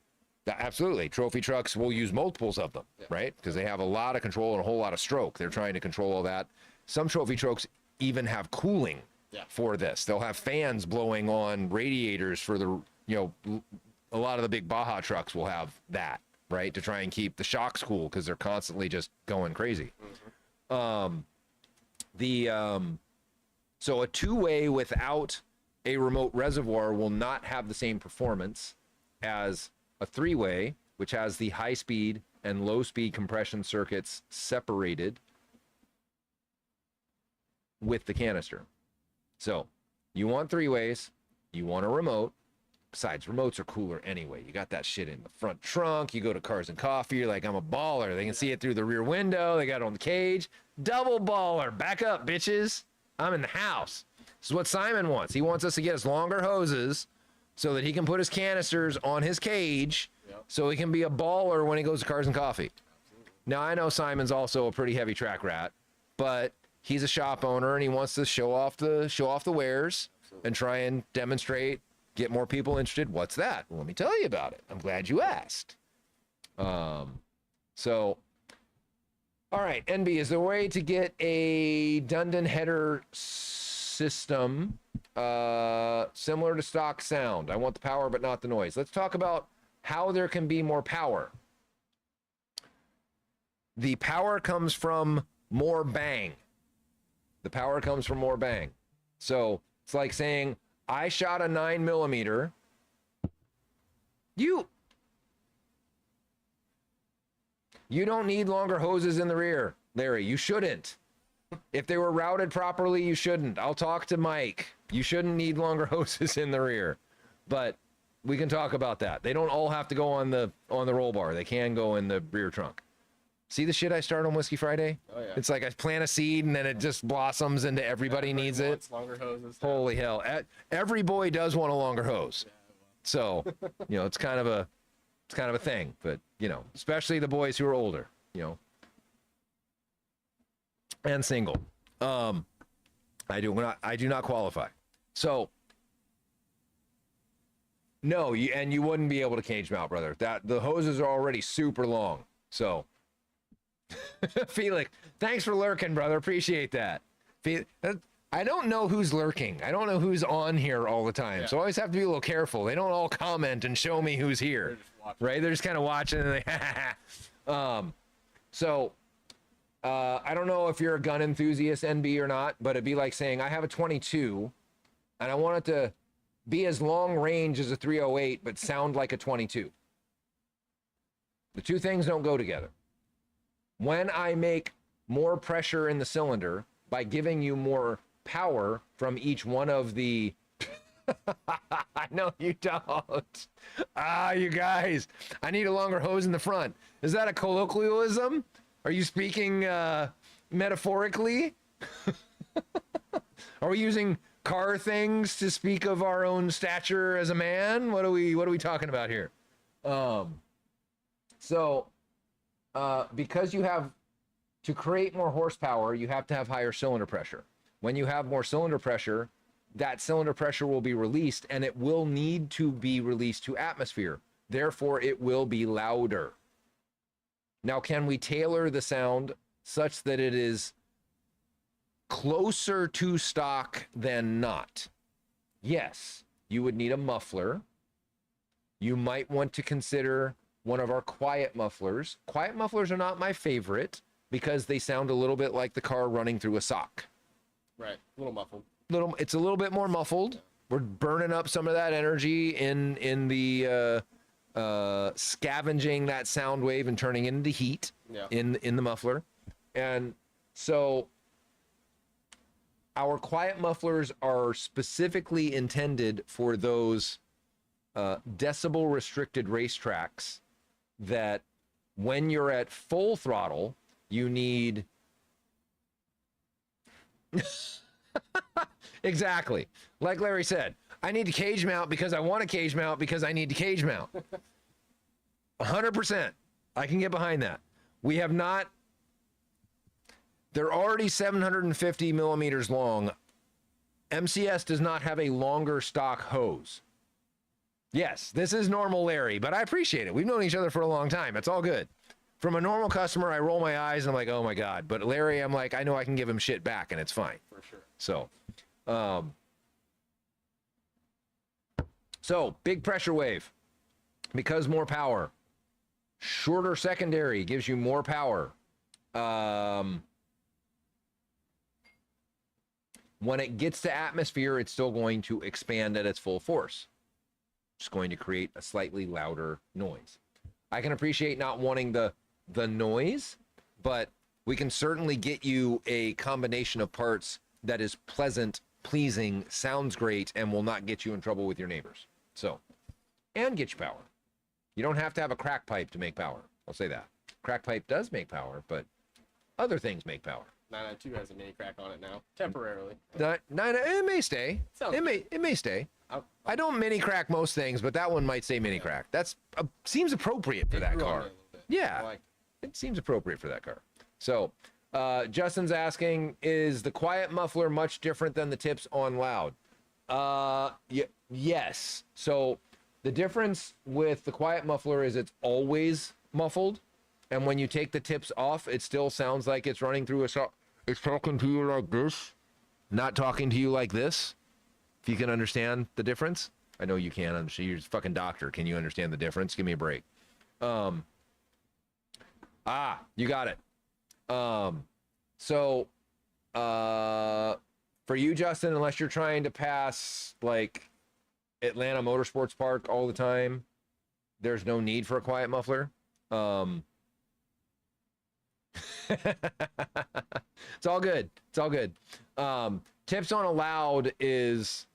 Absolutely. Trophy trucks will use multiples of them, right? Because they have a lot of control and a whole lot of stroke. They're trying to control all that. Some trophy trucks even have cooling for this. They'll have fans blowing on radiators for the, a lot of the big Baja trucks will have that, right? To try and keep the shocks cool because they're constantly just going crazy. So a two-way without a remote reservoir will not have the same performance as a three-way, which has the high-speed and low-speed compression circuits separated with the canister. So you want three ways, you want a remote. Besides, remotes are cooler anyway. You got that shit in the front trunk. You go to Cars and Coffee, you're like, I'm a baller. They can see it through the rear window. They got it on the cage. Double baller. Back up, bitches. I'm in the house. This is what Simon wants. He wants us to get us longer hoses so that he can put his canisters on his cage so he can be a baller when he goes to Cars and Coffee. Now, I know Simon's also a pretty heavy track rat, but he's a shop owner and he wants to show off the wares and try and demonstrate, get more people interested. What's that? Well, let me tell you about it. I'm glad you asked. All right, NB, is there a way to get a Dundon header system similar to stock sound? I want the power, but not the noise. Let's talk about how there can be more power. The power comes from more bang. The power comes from more bang. So it's like saying, I shot a 9mm. You don't need longer hoses in the rear, Larry. You shouldn't. If they were routed properly, you shouldn't. I'll talk to Mike. You shouldn't need longer hoses in the rear. But we can talk about that. They don't all have to go on the roll bar. They can go in the rear trunk. See the shit I start on Whiskey Friday? Oh, yeah. It's like I plant a seed and then it just blossoms into everybody needs it. Longer hoses. Holy hell. Every boy does want a longer hose. So, it's kind of a thing, but especially the boys who are older, and single. I do not qualify. So no, you wouldn't be able to cage mount, brother. That the hoses are already super long. So Felix, thanks for lurking, brother. Appreciate that. I don't know who's lurking. I don't know who's on here all the time. So I always have to be a little careful. They don't all comment and show me who's here, right? They're just kind of watching and I don't know if you're a gun enthusiast, NB, or not, but it'd be like saying I have a 22 and I want it to be as long range as a 308, but sound like a 22. The two things don't go together. When I make more pressure in the cylinder by giving you more power from each one of the I know you don't. You guys, I need a longer hose in the front. Is that a colloquialism? Are you speaking metaphorically? Are we using car things to speak of our own stature as a man? What are we talking about here? Because you have to create more horsepower, you have to have higher cylinder pressure. When you have more cylinder pressure, that cylinder pressure will be released and it will need to be released to atmosphere. Therefore, it will be louder. Now, can we tailor the sound such that it is closer to stock than not? Yes, you would need a muffler. You might want to consider one of our quiet mufflers. Quiet mufflers are not my favorite because they sound a little bit like the car running through a sock. Right, a little muffled. It's a little bit more muffled. We're burning up some of that energy in the scavenging that sound wave and turning it into heat in the muffler. And so our quiet mufflers are specifically intended for those decibel restricted racetracks that when you're at full throttle, you need exactly. Like Larry said, I need to cage mount because I want to cage mount because I need to cage mount. 100%. I can get behind that. We have not, they're already 750 millimeters long. MCS does not have a longer stock hose. Yes, this is normal Larry, but I appreciate it. We've known each other for a long time. It's all good. From a normal customer, I roll my eyes and I'm like, oh my God. But Larry, I'm like, I know I can give him shit back and it's fine. For sure. So big pressure wave because more power. Shorter secondary gives you more power. When it gets to atmosphere, it's still going to expand at its full force. It's going to create a slightly louder noise. I can appreciate not wanting the noise, but we can certainly get you a combination of parts that is pleasant, pleasing, sounds great, and will not get you in trouble with your neighbors. So, and get you power. You don't have to have a crack pipe to make power. I'll say that. Crack pipe does make power, but other things make power. 992 has a mini crack on it now, temporarily. It may stay. It may stay. I don't mini crack most things, but that one might say mini crack. That's seems appropriate for that car. Yeah, it seems appropriate for that car. So, Justin's asking, is the quiet muffler much different than the tips on loud? Yes. So the difference with the quiet muffler is it's always muffled, and when you take the tips off, it still sounds like it's running through it's talking to you like this, not talking to you like this. If you can understand the difference. I know you can. I'm sure you're a fucking doctor. Can you understand the difference? Give me a break. You got it. So for you, Justin, unless you're trying to pass like Atlanta Motorsports Park all the time, there's no need for a quiet muffler. It's all good. It's all good. Tips on a loud is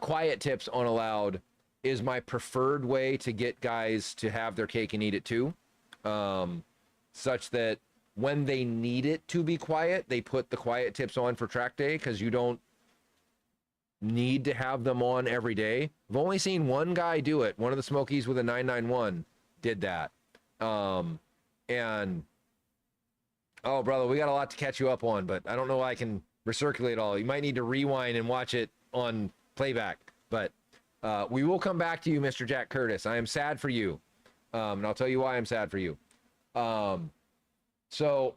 quiet tips on a loud is my preferred way to get guys to have their cake and eat it too. Such that when they need it to be quiet, they put the quiet tips on for track day, because you don't need to have them on every day. I've only seen one guy do it. One of the Smokies with a 991 did that. And oh, brother, we got a lot to catch you up on, but I don't know I can recirculate all. You might need to rewind and watch it on playback. But we will come back to you, Mr. Jack Curtis. I am sad for you. And I'll tell you why I'm sad for you. So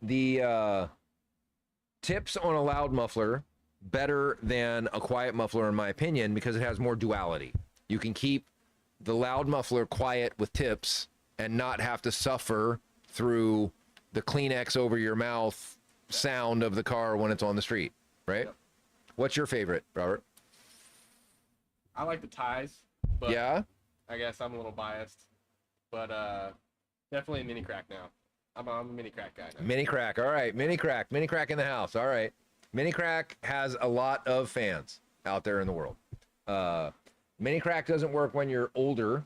the tips on a loud muffler better than a quiet muffler, in my opinion, because it has more duality. You can keep the loud muffler quiet with tips and not have to suffer through the Kleenex over your mouth sound of the car when it's on the street, right? Yep. What's your favorite, Robert? I like the ties, but yeah, I guess I'm a little biased, but definitely a mini crack now. I'm a mini crack guy now. Mini crack, all right. Mini crack in the house, all right. Mini crack has a lot of fans out there in the world. Mini crack doesn't work when you're older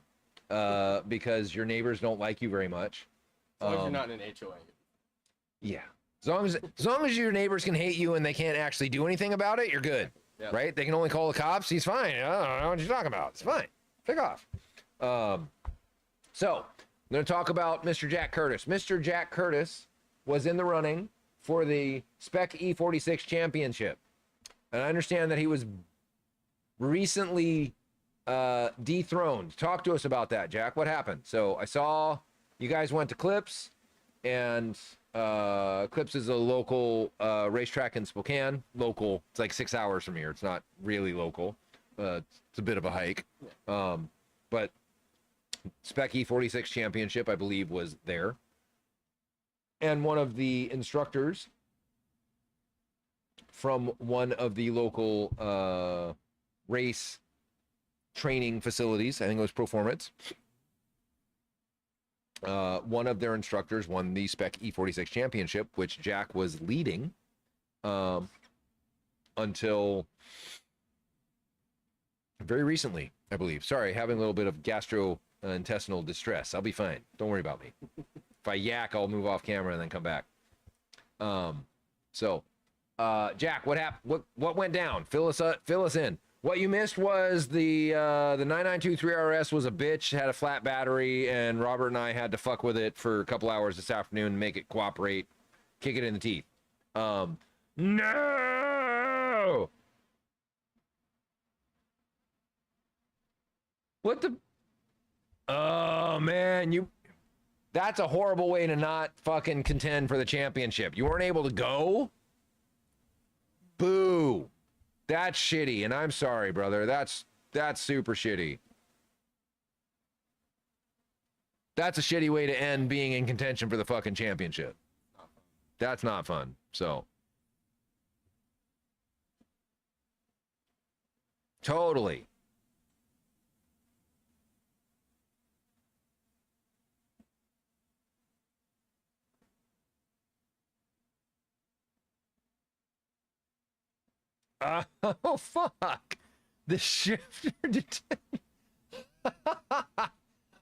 because your neighbors don't like you very much. As long as you're not in an HOA. Yeah. As long as your neighbors can hate you and they can't actually do anything about it, you're good. Yep. Right? They can only call the cops. He's fine. I don't know what you're talking about. It's fine. Pick off. So, I'm going to talk about Mr. Jack Curtis. Mr. Jack Curtis was in the running for the Spec E46 Championship. And I understand that he was recently dethroned. Talk to us about that, Jack. What happened? So, I saw you guys went to Clips, and Clips is a local racetrack in Spokane. Local. It's like 6 hours from here. It's not really local. It's a bit of a hike. But Spec E46 Championship, I believe, was there. And one of the instructors from one of the local race training facilities, I think it was Performance, one of their instructors won the Spec E46 Championship, which Jack was leading until very recently, I believe. Sorry, having a little bit of gastrointestinal distress. I'll be fine. Don't worry about me. If I yak, I'll move off camera and then come back. Jack, what happened? What went down? Fill us in. What you missed was the 992 RS was a bitch, had a flat battery, and Robert and I had to fuck with it for a couple hours this afternoon and make it cooperate, kick it in the teeth. No! What the? Oh man, that's a horrible way to not fucking contend for the championship. You weren't able to go? Boo. That's shitty, and I'm sorry, brother. That's super shitty. That's a shitty way to end being in contention for the fucking championship. That's not fun. So. Totally. Oh, fuck. The shifter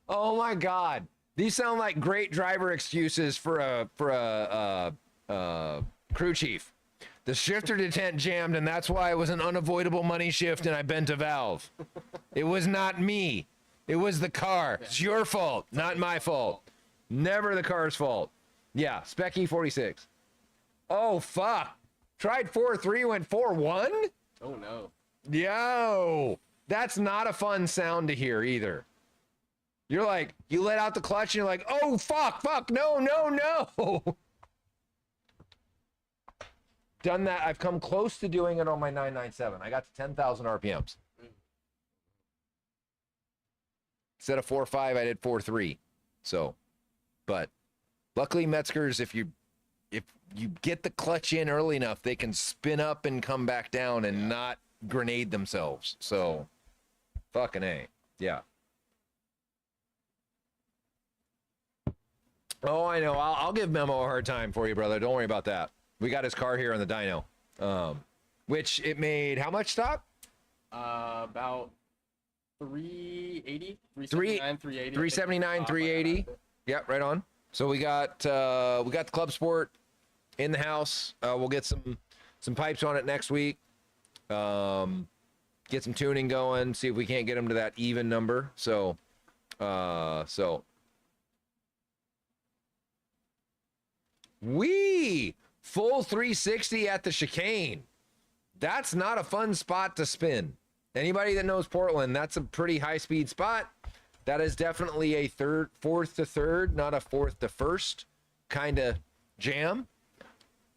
Oh my God. These sound like great driver excuses for a crew chief. The shifter detent jammed, and that's why it was an unavoidable money shift, and I bent a valve. It was not me. It was the car. It's your fault, not my fault. Never the car's fault. Yeah, Specky 46. Oh, fuck. Tried 4.3, went 4.1? Oh, no. Yo, that's not a fun sound to hear either. You're like, you let out the clutch, and you're like, oh, fuck, no, no, no. Done that. I've come close to doing it on my 997. I got to 10,000 RPMs. Instead of 4.5, I did 4.3. So, but luckily Metzgers, if you get the clutch in early enough, they can spin up and come back down and not grenade themselves. So, fucking A. Yeah. Oh, I know. I'll give Memo a hard time for you, brother. Don't worry about that. We got his car here on the dyno, which it made how much stock? About 380, 379, 380. 379, 380. Yep, right on. So we got the Club Sport in the house. We'll get some pipes on it next week. Get some tuning going. See if we can't get them to that even number. So. Full 360 at the chicane. That's not a fun spot to spin. Anybody that knows Portland, that's a pretty high-speed spot. That is definitely a fourth to third, not a fourth to first kind of jam.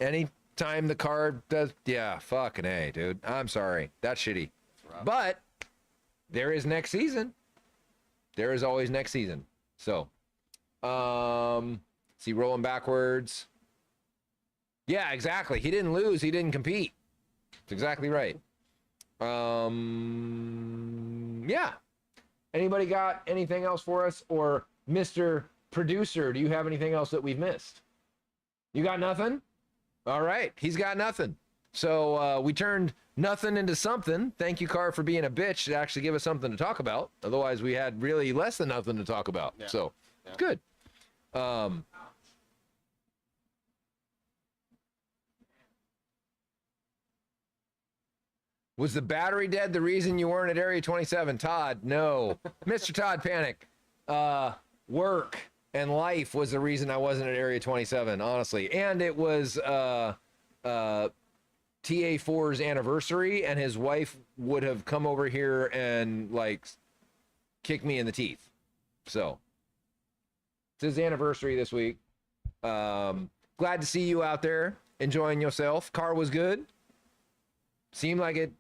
Anytime the car does, yeah, fucking A, dude. I'm sorry. That's shitty. But there is next season. There is always next season. So, see, rolling backwards. Yeah, exactly. He didn't lose. He didn't compete. That's exactly right. Yeah. Anybody got anything else for us? Or Mr. Producer, do you have anything else that we've missed? You got nothing? All right. He's got nothing. So we turned nothing into something. Thank you, Car, for being a bitch to actually give us something to talk about. Otherwise, we had really less than nothing to talk about. Yeah. So it's good. Was the battery dead the reason you weren't at Area 27? Todd, no. Mr. Todd Panic. Work and life was the reason I wasn't at Area 27, honestly. And it was TA4's anniversary, and his wife would have come over here and, like, kicked me in the teeth. So, it's his anniversary this week. Glad to see you out there enjoying yourself. Car was good. Seemed like it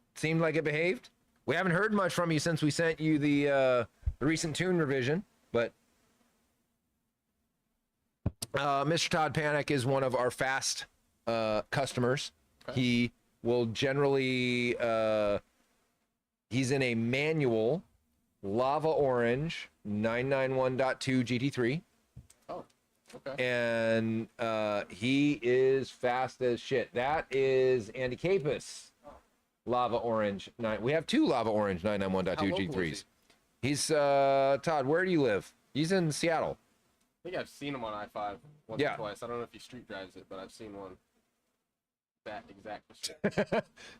behaved. We haven't heard much from you since we sent you the recent tune revision, but Mr. Todd Panic is one of our fast customers. Okay. He will generally he's in a manual lava orange 991.2 GT3. Oh, okay. And he is fast as shit. That is Andy Capus. Lava Orange 9. We have two Lava Orange 991.2 G3s. He's Todd, where do you live? He's in Seattle. I think I've seen him on I-5 once or twice. I don't know if he street drives it, but I've seen one. That exact.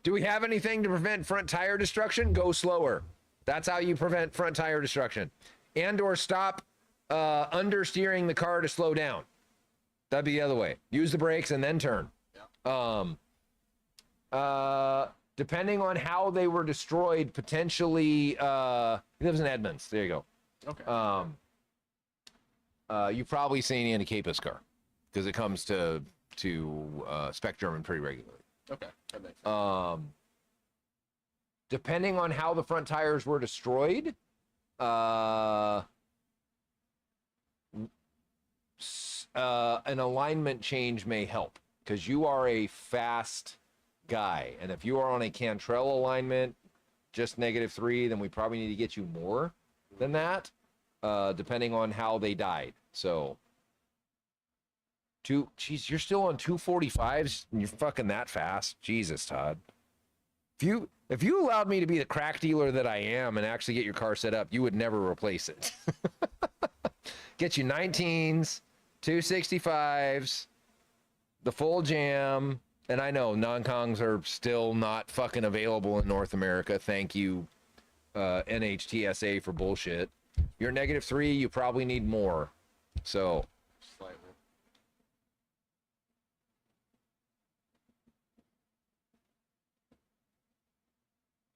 Do we have anything to prevent front tire destruction? Go slower. That's how you prevent front tire destruction. And or stop understeering the car to slow down. That'd be the other way. Use the brakes and then turn. Yeah. depending on how they were destroyed, potentially, he lives in Edmonds. There you go. Okay. You've probably seen Andy Capus car because it comes to Spec German pretty regularly. Okay. That makes sense. Depending on how the front tires were destroyed, an alignment change may help because you are a fast guy, and if you are on a Cantrell alignment, just -3, then we probably need to get you more than that, depending on how they died. So, geez, you're still on 245s and you're fucking that fast. Jesus, Todd. If you allowed me to be the crack dealer that I am and actually get your car set up, you would never replace it. Get you 19s, 265s, the full jam, and I know non-congs are still not fucking available in North America. Thank you, NHTSA, for bullshit. You're -3, you probably need more. So, Slightly.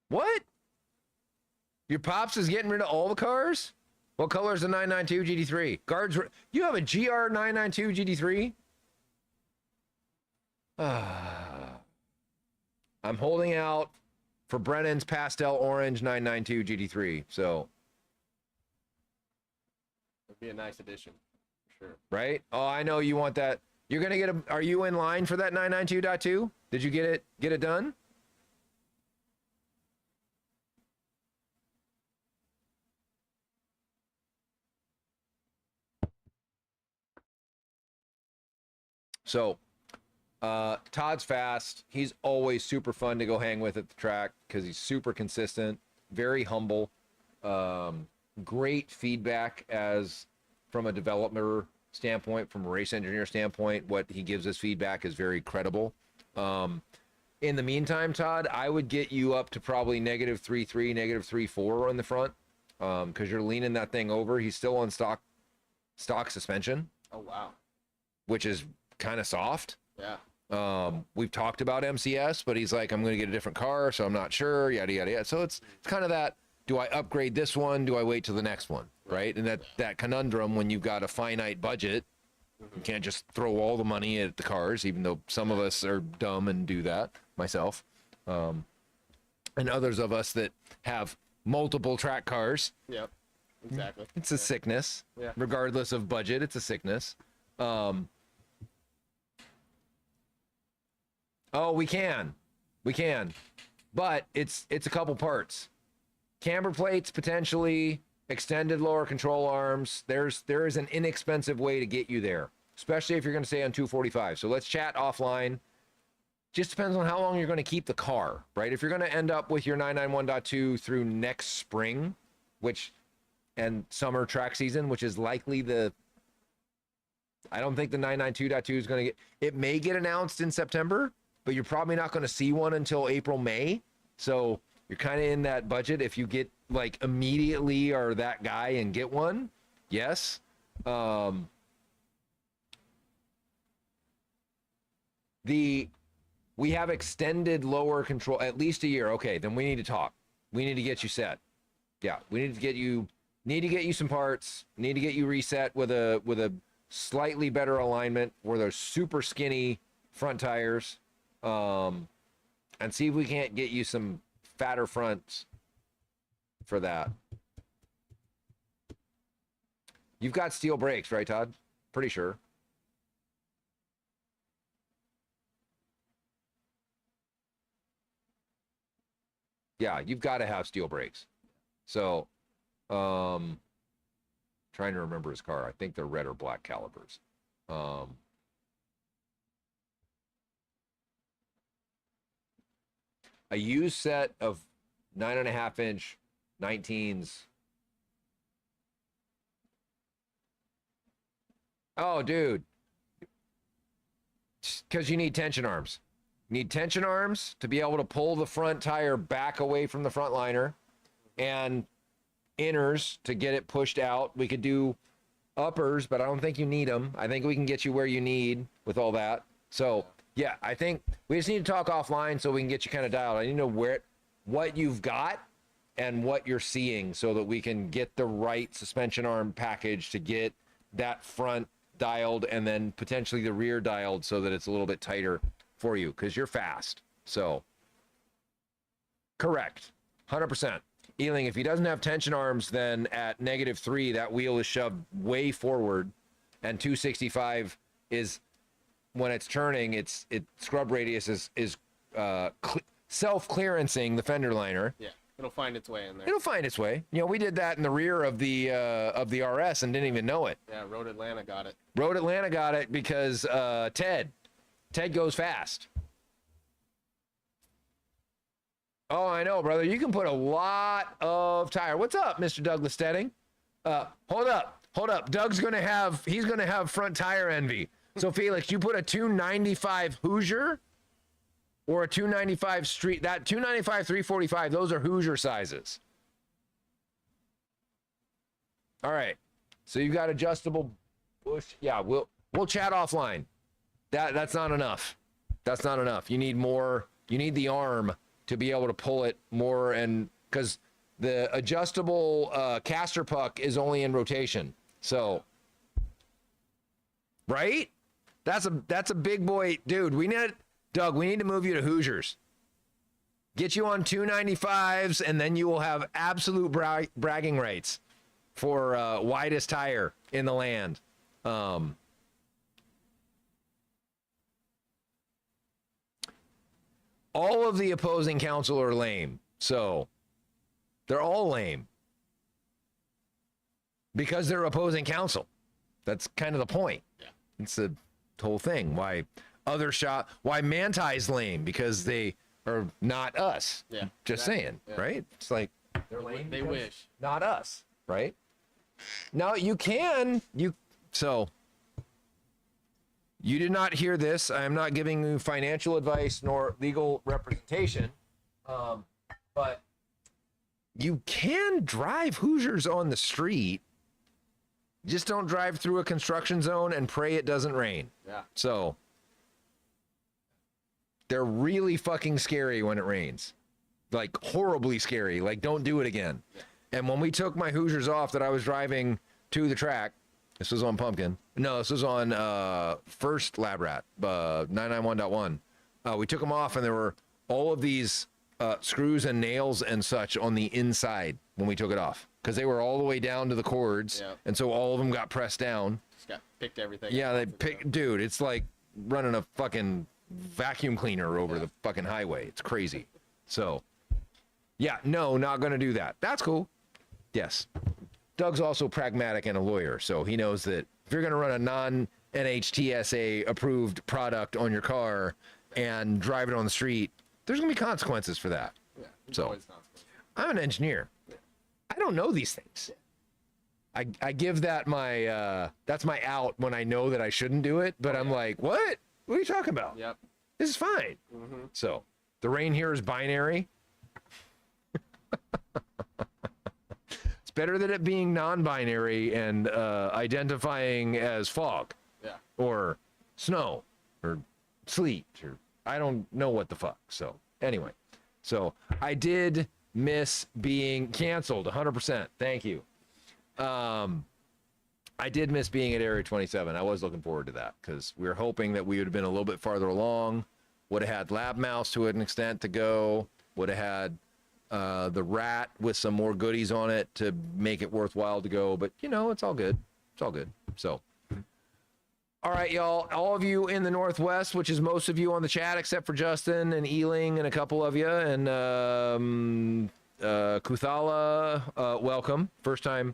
what? Your pops is getting rid of all the cars? What color is the 992 GT3? Guards, you have a GR 992 GT3? I'm holding out for Brennan's pastel orange 992 GT3. So, It'd be a nice addition, for sure. right? Oh, I know you want that. You're gonna get are you in line for that 992.2? Did you get it done? So, Todd's fast. He's always super fun to go hang with at the track because he's super consistent, very humble, great feedback as from a developer standpoint, from a race engineer standpoint. What he gives us feedback is very credible. In the meantime, Todd, I would get you up to probably -3.3, -3.4 on the front because you're leaning that thing over. He's still on stock suspension, Oh, wow. which is kind of soft. Yeah. We've talked about MCS, but he's like, I'm going to get a different car, so I'm not sure, yada, yada, yada. So it's kind of that, do I upgrade this one? Do I wait till the next one? Right. And that conundrum when you've got a finite budget, you can't just throw all the money at the cars, even though some of us are dumb and do that, myself. And others of us that have multiple track cars. Yep. Exactly. It's a sickness. Yeah. Regardless of budget, it's a sickness. Oh, we can, but it's a couple parts. Camber plates, potentially extended lower control arms. There is an inexpensive way to get you there, especially if you're going to stay on 245. So let's chat offline. Just depends on how long you're going to keep the car, right? If you're going to end up with your 991.2 through next spring, and summer track season, which is likely I don't think the 992.2 is going to it may get announced in September, but you're probably not going to see one until April, May. So you're kind of in that budget. If you get like immediately or that guy and get one, yes. We have extended lower control, at least a year. Okay, then we need to talk. We need to get you set. Yeah, we need to get you some parts, need to get you reset with a slightly better alignment where they're super skinny front tires. And see if we can't get you some fatter fronts for that. You've got steel brakes, right, Todd? Pretty sure. Yeah, you've got to have steel brakes. So, trying to remember his car. I think they're red or black calipers. A used set of 9.5-inch 19s. Oh, dude. Because you need tension arms. You need tension arms to be able to pull the front tire back away from the front liner, and inners to get it pushed out. We could do uppers, but I don't think you need them. I think we can get you where you need with all that. So Yeah, I think we just need to talk offline so we can get you kind of dialed. I need to know what you've got and what you're seeing so that we can get the right suspension arm package to get that front dialed and then potentially the rear dialed so that it's a little bit tighter for you because you're fast. So, correct. 100%. Ealing, if he doesn't have tension arms, then at -3, that wheel is shoved way forward, and 265 is, when it's turning, its scrub radius is self-clearancing the fender liner. Yeah, it'll find its way in there. It'll find its way. You know, we did that in the rear of the RS and didn't even know it. Yeah, Road Atlanta got it. Road Atlanta got it because Ted goes fast. Oh, I know, brother. You can put a lot of tire. What's up, Mr. Douglas Stedding? Hold up. Doug's he's gonna have front tire envy. So Felix, you put a 295 Hoosier or a 295 Street. That 295 345. Those are Hoosier sizes. All right. So you got adjustable bush. Yeah, we'll chat offline. That's not enough. That's not enough. You need more. You need the arm to be able to pull it more, and because the adjustable caster puck is only in rotation. So, right? That's a big boy, dude. Doug, we need to move you to Hoosiers. Get you on 295s, and then you will have absolute bragging rights for widest tire in the land. All of the opposing counsel are lame. So they're all lame because they're opposing counsel. That's kind of the point. Yeah. It's the whole thing. Why Mantai's lame because they are not us. Yeah. Just exactly. saying, Yeah. right? It's like they're lame. They wish. Not us, right? Now you You did not hear this. I am not giving you financial advice nor legal representation, but you can drive Hoosiers on the street. Just don't drive through a construction zone and pray it doesn't rain. Yeah. So they're really fucking scary when it rains, like horribly scary. Like don't do it again. Yeah. And when we took my Hoosiers off that I was driving to the track, this was on Pumpkin. No, this was on first Lab Rat, 991.1. We took them off, and there were all of these screws and nails and such on the inside when we took it off because they were all the way down to the cords, Yep. and so all of them got pressed down. Just got picked everything. Yeah, they off pick, dude. It's like running a fucking vacuum cleaner over the fucking highway. It's crazy. So, yeah, no, not gonna do that. That's cool. Yes. Doug's also pragmatic and a lawyer, so he knows that if you're going to run a non-NHTSA approved product on your car and drive it on the street, there's going to be consequences for that. Yeah. So, always consequences. I'm an engineer. Yeah. I don't know these things. I give that that's my out when I know that I shouldn't do it, but I'm like, what? What are you talking about? Yep. This is fine. Mm-hmm. So, the rain here is binary. Better than it being non-binary and identifying as fog or snow or sleet or I don't know what the fuck. So anyway, so I did miss being canceled 100%. Thank you. I did miss being at Area 27. I was looking forward to that because we were hoping that we would have been a little bit farther along, would have had Lab Mouse to an extent to go, would have had the Rat with some more goodies on it to make it worthwhile to go, but you know, it's all good. It's all good. So, all right, y'all, all of you in the Northwest, which is most of you on the chat, except for Justin and Ealing and a couple of you, and Kuthala, welcome. First time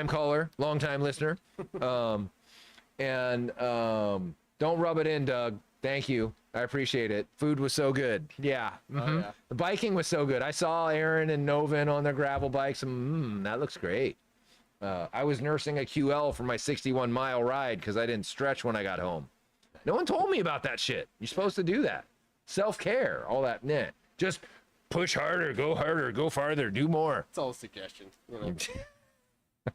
caller, long time listener. And don't rub it in, Doug. Thank you. I appreciate it. Food was so good. Yeah. Mm-hmm. Oh, yeah. The biking was so good. I saw Aaron and Novin on their gravel bikes, and that looks great. I was nursing a QL for my 61-mile ride because I didn't stretch when I got home. No one told me about that shit. You're supposed to do that. Self-care, all that. Nah. Just push harder, go farther, do more. It's all a suggestion. You know.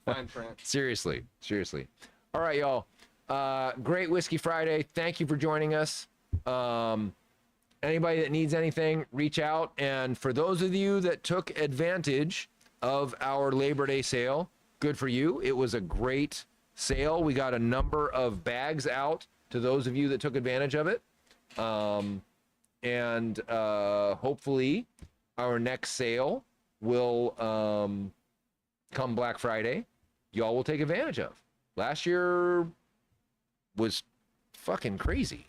Fine print. Seriously. All right, y'all. Great Whiskey Friday. Thank you for joining us. Anybody that needs anything, reach out. And for those of you that took advantage of our Labor Day sale, good for you. It was a great sale. We got a number of bags out to those of you that took advantage of it. And hopefully our next sale will come Black Friday. Y'all will take advantage of. Last year was fucking crazy.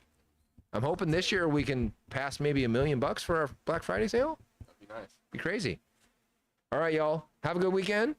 I'm hoping this year we can pass maybe $1 million for our Black Friday sale. That'd be nice. Be crazy. All right, y'all. Have a good weekend.